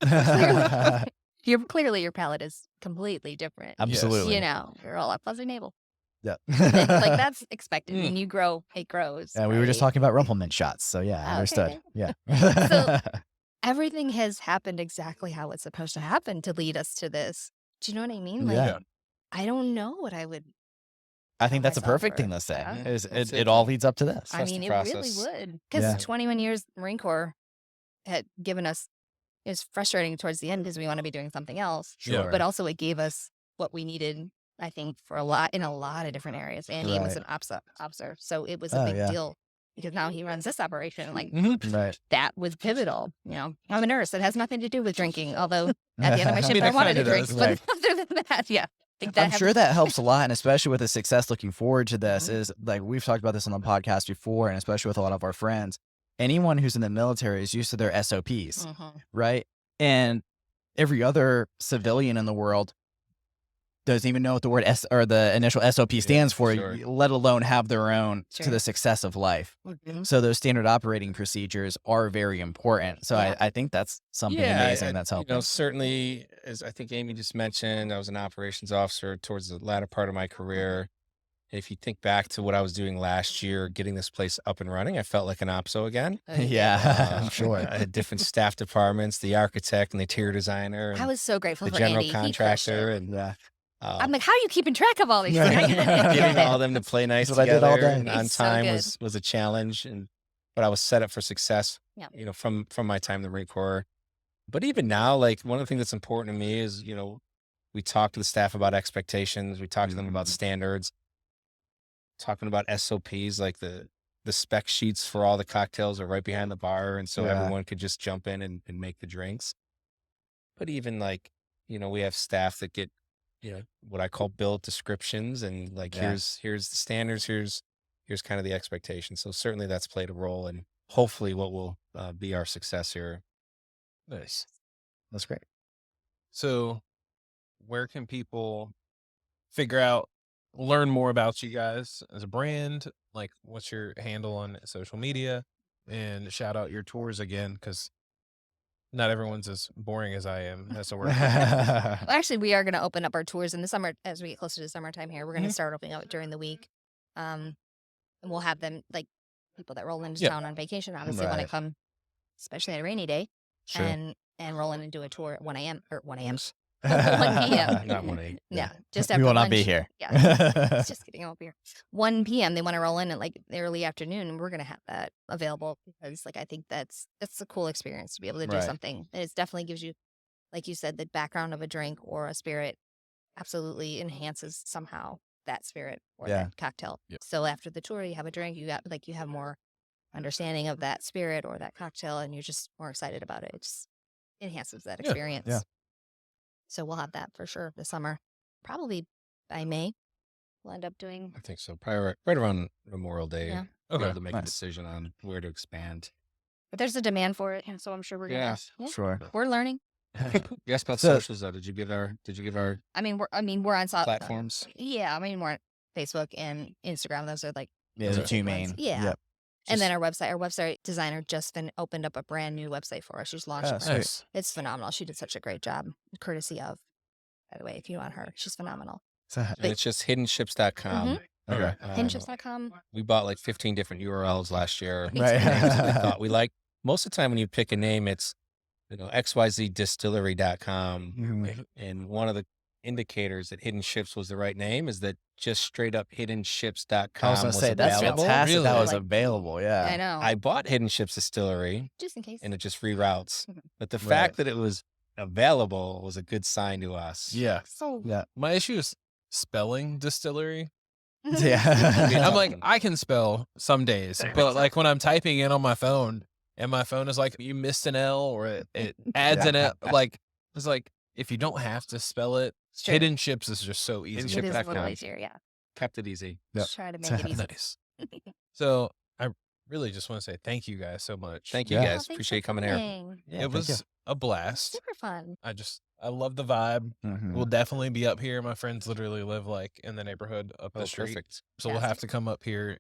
clearly your palate is completely different.
Absolutely.
You're all up fuzzy navel.
Yep.
Like that's expected. When you grow, it grows.
Yeah, we were just
right?
talking about Rumpelmint shots, so yeah, I
Okay.
understood. Yeah.
So everything has happened exactly how it's supposed to happen to lead us to this. Do you know what I mean? Like,
Yeah.
I don't know what I would.
I think that's a
myself
perfect
for.
thing to say.
Yeah.
Is
That's
it
it.
all leads up to this.
I
Trust
mean,
the
it really
process.
would. Because
Yeah.
21 years Marine Corps had given us, it was frustrating towards the end because we want to be doing something else.
Yeah.
But also it gave us what we needed, I think, for in a lot of different areas. Andy was
Right.
an officer. So it was a
Oh,
big
yeah.
deal because now he runs this operation. Like,
Right.
that was pivotal. You know, I'm a nurse. It has nothing to do with drinking, although at the end of my shift,
mean,
I
it
wanted to
kinda
drink.
does.
But
Right.
other than that, yeah. I think that
I'm sure that helps a lot, and especially with the success looking forward to this is like we've talked about this on the podcast before, and especially with a lot of our friends. Anyone who's in the military is used to their SOPs, right? And every other civilian in the world doesn't even know what the word S or the initial SOP stands for,
sure.
let alone have their own to
Sure.
the success of life.
Mhm.
So those standard operating procedures are very important. So
Yeah.
I think that's something amazing that's
You
helping.
know, certainly, as I think Amy just mentioned, I was an operations officer towards the latter part of my career. If you think back to what I was doing last year, getting this place up and running, I felt like an OPSO again.
Yeah, I'm sure.
I had different staff departments, the architect and the interior designer,
I
and
was so grateful
the
for
general
Andy. He crushed
contractor,
it.
and
Yeah.
I'm like, how are you keeping track of all these
Right.
things?
getting all of them to play nice
That's what I did all
together
day.
and on
He's so
time
good.
was a challenge, but I was set up for success.
Yeah.
You know, from my time in the Marine Corps. But even now, like one of the things that's important to me is, you know, we talk to the staff about expectations, we talk to them about standards, talking about SOPs, like the spec sheets for all the cocktails are right behind the bar, and so
Yeah.
everyone could just jump in and make the drinks. But even like, you know, we have staff that get, you know, what I call build descriptions, and like
Yeah.
here's the standards, here's kind of the expectations. So certainly that's played a role in hopefully what will be our success here.
Nice.
That's great.
So, where can people learn more about you guys as a brand? Like, what's your handle on social media? And shout out your tours again, because not everyone's as boring as I am. That's a word.
Well, actually, we are going to open up our tours in the summer as we get closer to summertime here. We're going to start opening up during the week. And we'll have them, like, people that roll into
Yeah.
town on vacation obviously want to
Right.
come, especially on a rainy day,
Sure.
and roll in and do a tour at 1 a.m. or 1 a.m. 1 p.m.
Not 1
Yeah, just after
We will
lunch.
not be here.
Yeah, it's just kidding. I won't be here. 1 p.m. They want to roll in at like the early afternoon, and we're gonna have that available because, like, I think that's a cool experience to be able to do
Right.
something, and it definitely gives you, like you said, the background of a drink or a spirit. Absolutely enhances somehow that spirit or
Yeah.
that cocktail.
Yep.
So after the tour, you have a drink. You have more understanding of that spirit or that cocktail, and you're just more excited about it. It just enhances that
Yeah.
experience.
Yeah.
So we'll have that for sure this summer. Probably by May, we'll end up doing.
I think so. Probably right around Memorial Day.
Yeah.
Be able
Okay.
to make a
Nice.
decision on where to expand.
But there's a demand for it, and so I'm sure we're gonna. Yeah.
Sure.
We're learning.
You asked about
So-
socials though. Did you give our
I mean, we're on
platforms?
Yeah, I mean, we're on Facebook and Instagram. Those are like
Yeah, the
Okay.
two
ones.
main.
Yeah.
Yep.
and then our website designer just opened up a brand new website for us. She's launched
Oh,
it.
sweet.
Nice.
It's phenomenal. She did such a great job, courtesy of. By the way, if you want her, she's phenomenal.
And it's just hiddenships.com.
Okay.
Hiddenships.com.
We bought like 15 different URLs last year.
Right.
Names that we thought we liked. Most of the time when you pick a name, it's, you know, xyzdistillery.com.
Mhm.
And one of the indicators that Hidden Ships was the right name is that just straight up hiddenships.com
I was gonna say that's
available.
fantastic. That
Really?
was available. Yeah.
I know.
I bought Hidden Ships Distillery
just in case.
and it just reroutes.
Mhm.
But the
Right.
fact that it was available was a good sign to us.
Yeah.
So
Yeah.
My issue is spelling distillery. I mean,
Yeah.
I'm like, I can spell some days, but like when I'm typing in on my phone and my phone is like, you missed an L or it adds an L, like, it's like, if you don't have to spell it,
Sure.
Hidden Ships is just so
Hidden
easy.
It is a little
Ship.com.
easier, yeah.
Kept it easy.
Yep.
Just try to make it easy.
Nice. So I really just want to say thank you guys so much.
Thank you
Yeah.
Oh,
guys.
thanks
Appreciate you
for
coming here.
coming.
Yeah,
It
thank
was
you.
a blast.
Super fun.
I love the vibe.
Mhm.
We'll definitely be up here. My friends literally live like in the neighborhood up the
Oh,
street.
perfect.
So we'll have
Fantastic.
to come up here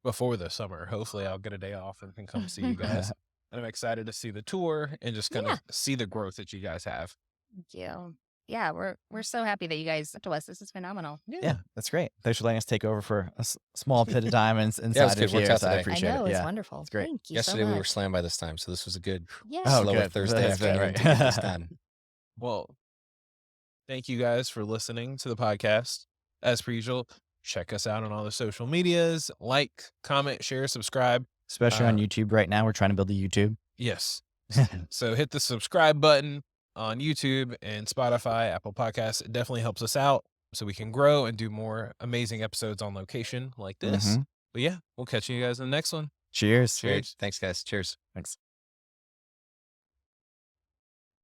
before the summer. Hopefully I'll get a day off and can come see you guys. And I'm excited to see the tour and just kind
Yeah.
of see the growth that you guys have.
Thank you. Yeah, we're so happy that you guys to us. This is phenomenal.
Yeah, that's great. Thanks for letting us take over for a small bit of time inside
good.
of
Worked
here.
out
So I
today.
appreciate
I know,
it.
it's
Yeah.
wonderful.
It's great.
Thank you
Yesterday
so
we
much.
were slammed by this time, so this was a good
Yeah.
Oh,
slower
good.
Thursday
That's good,
afternoon
right.
to get this done.
Well, Thank you guys for listening to the podcast. As per usual, check us out on all the social medias. Like, comment, share, subscribe.
Especially on YouTube right now. We're trying to build a YouTube.
Yes. So hit the subscribe button on YouTube and Spotify, Apple Podcasts. It definitely helps us out so we can grow and do more amazing episodes on location like this.
Mhm.
But yeah, we'll catch you guys in the next one.
Cheers.
Cheers.
Thanks, guys. Cheers.
Thanks.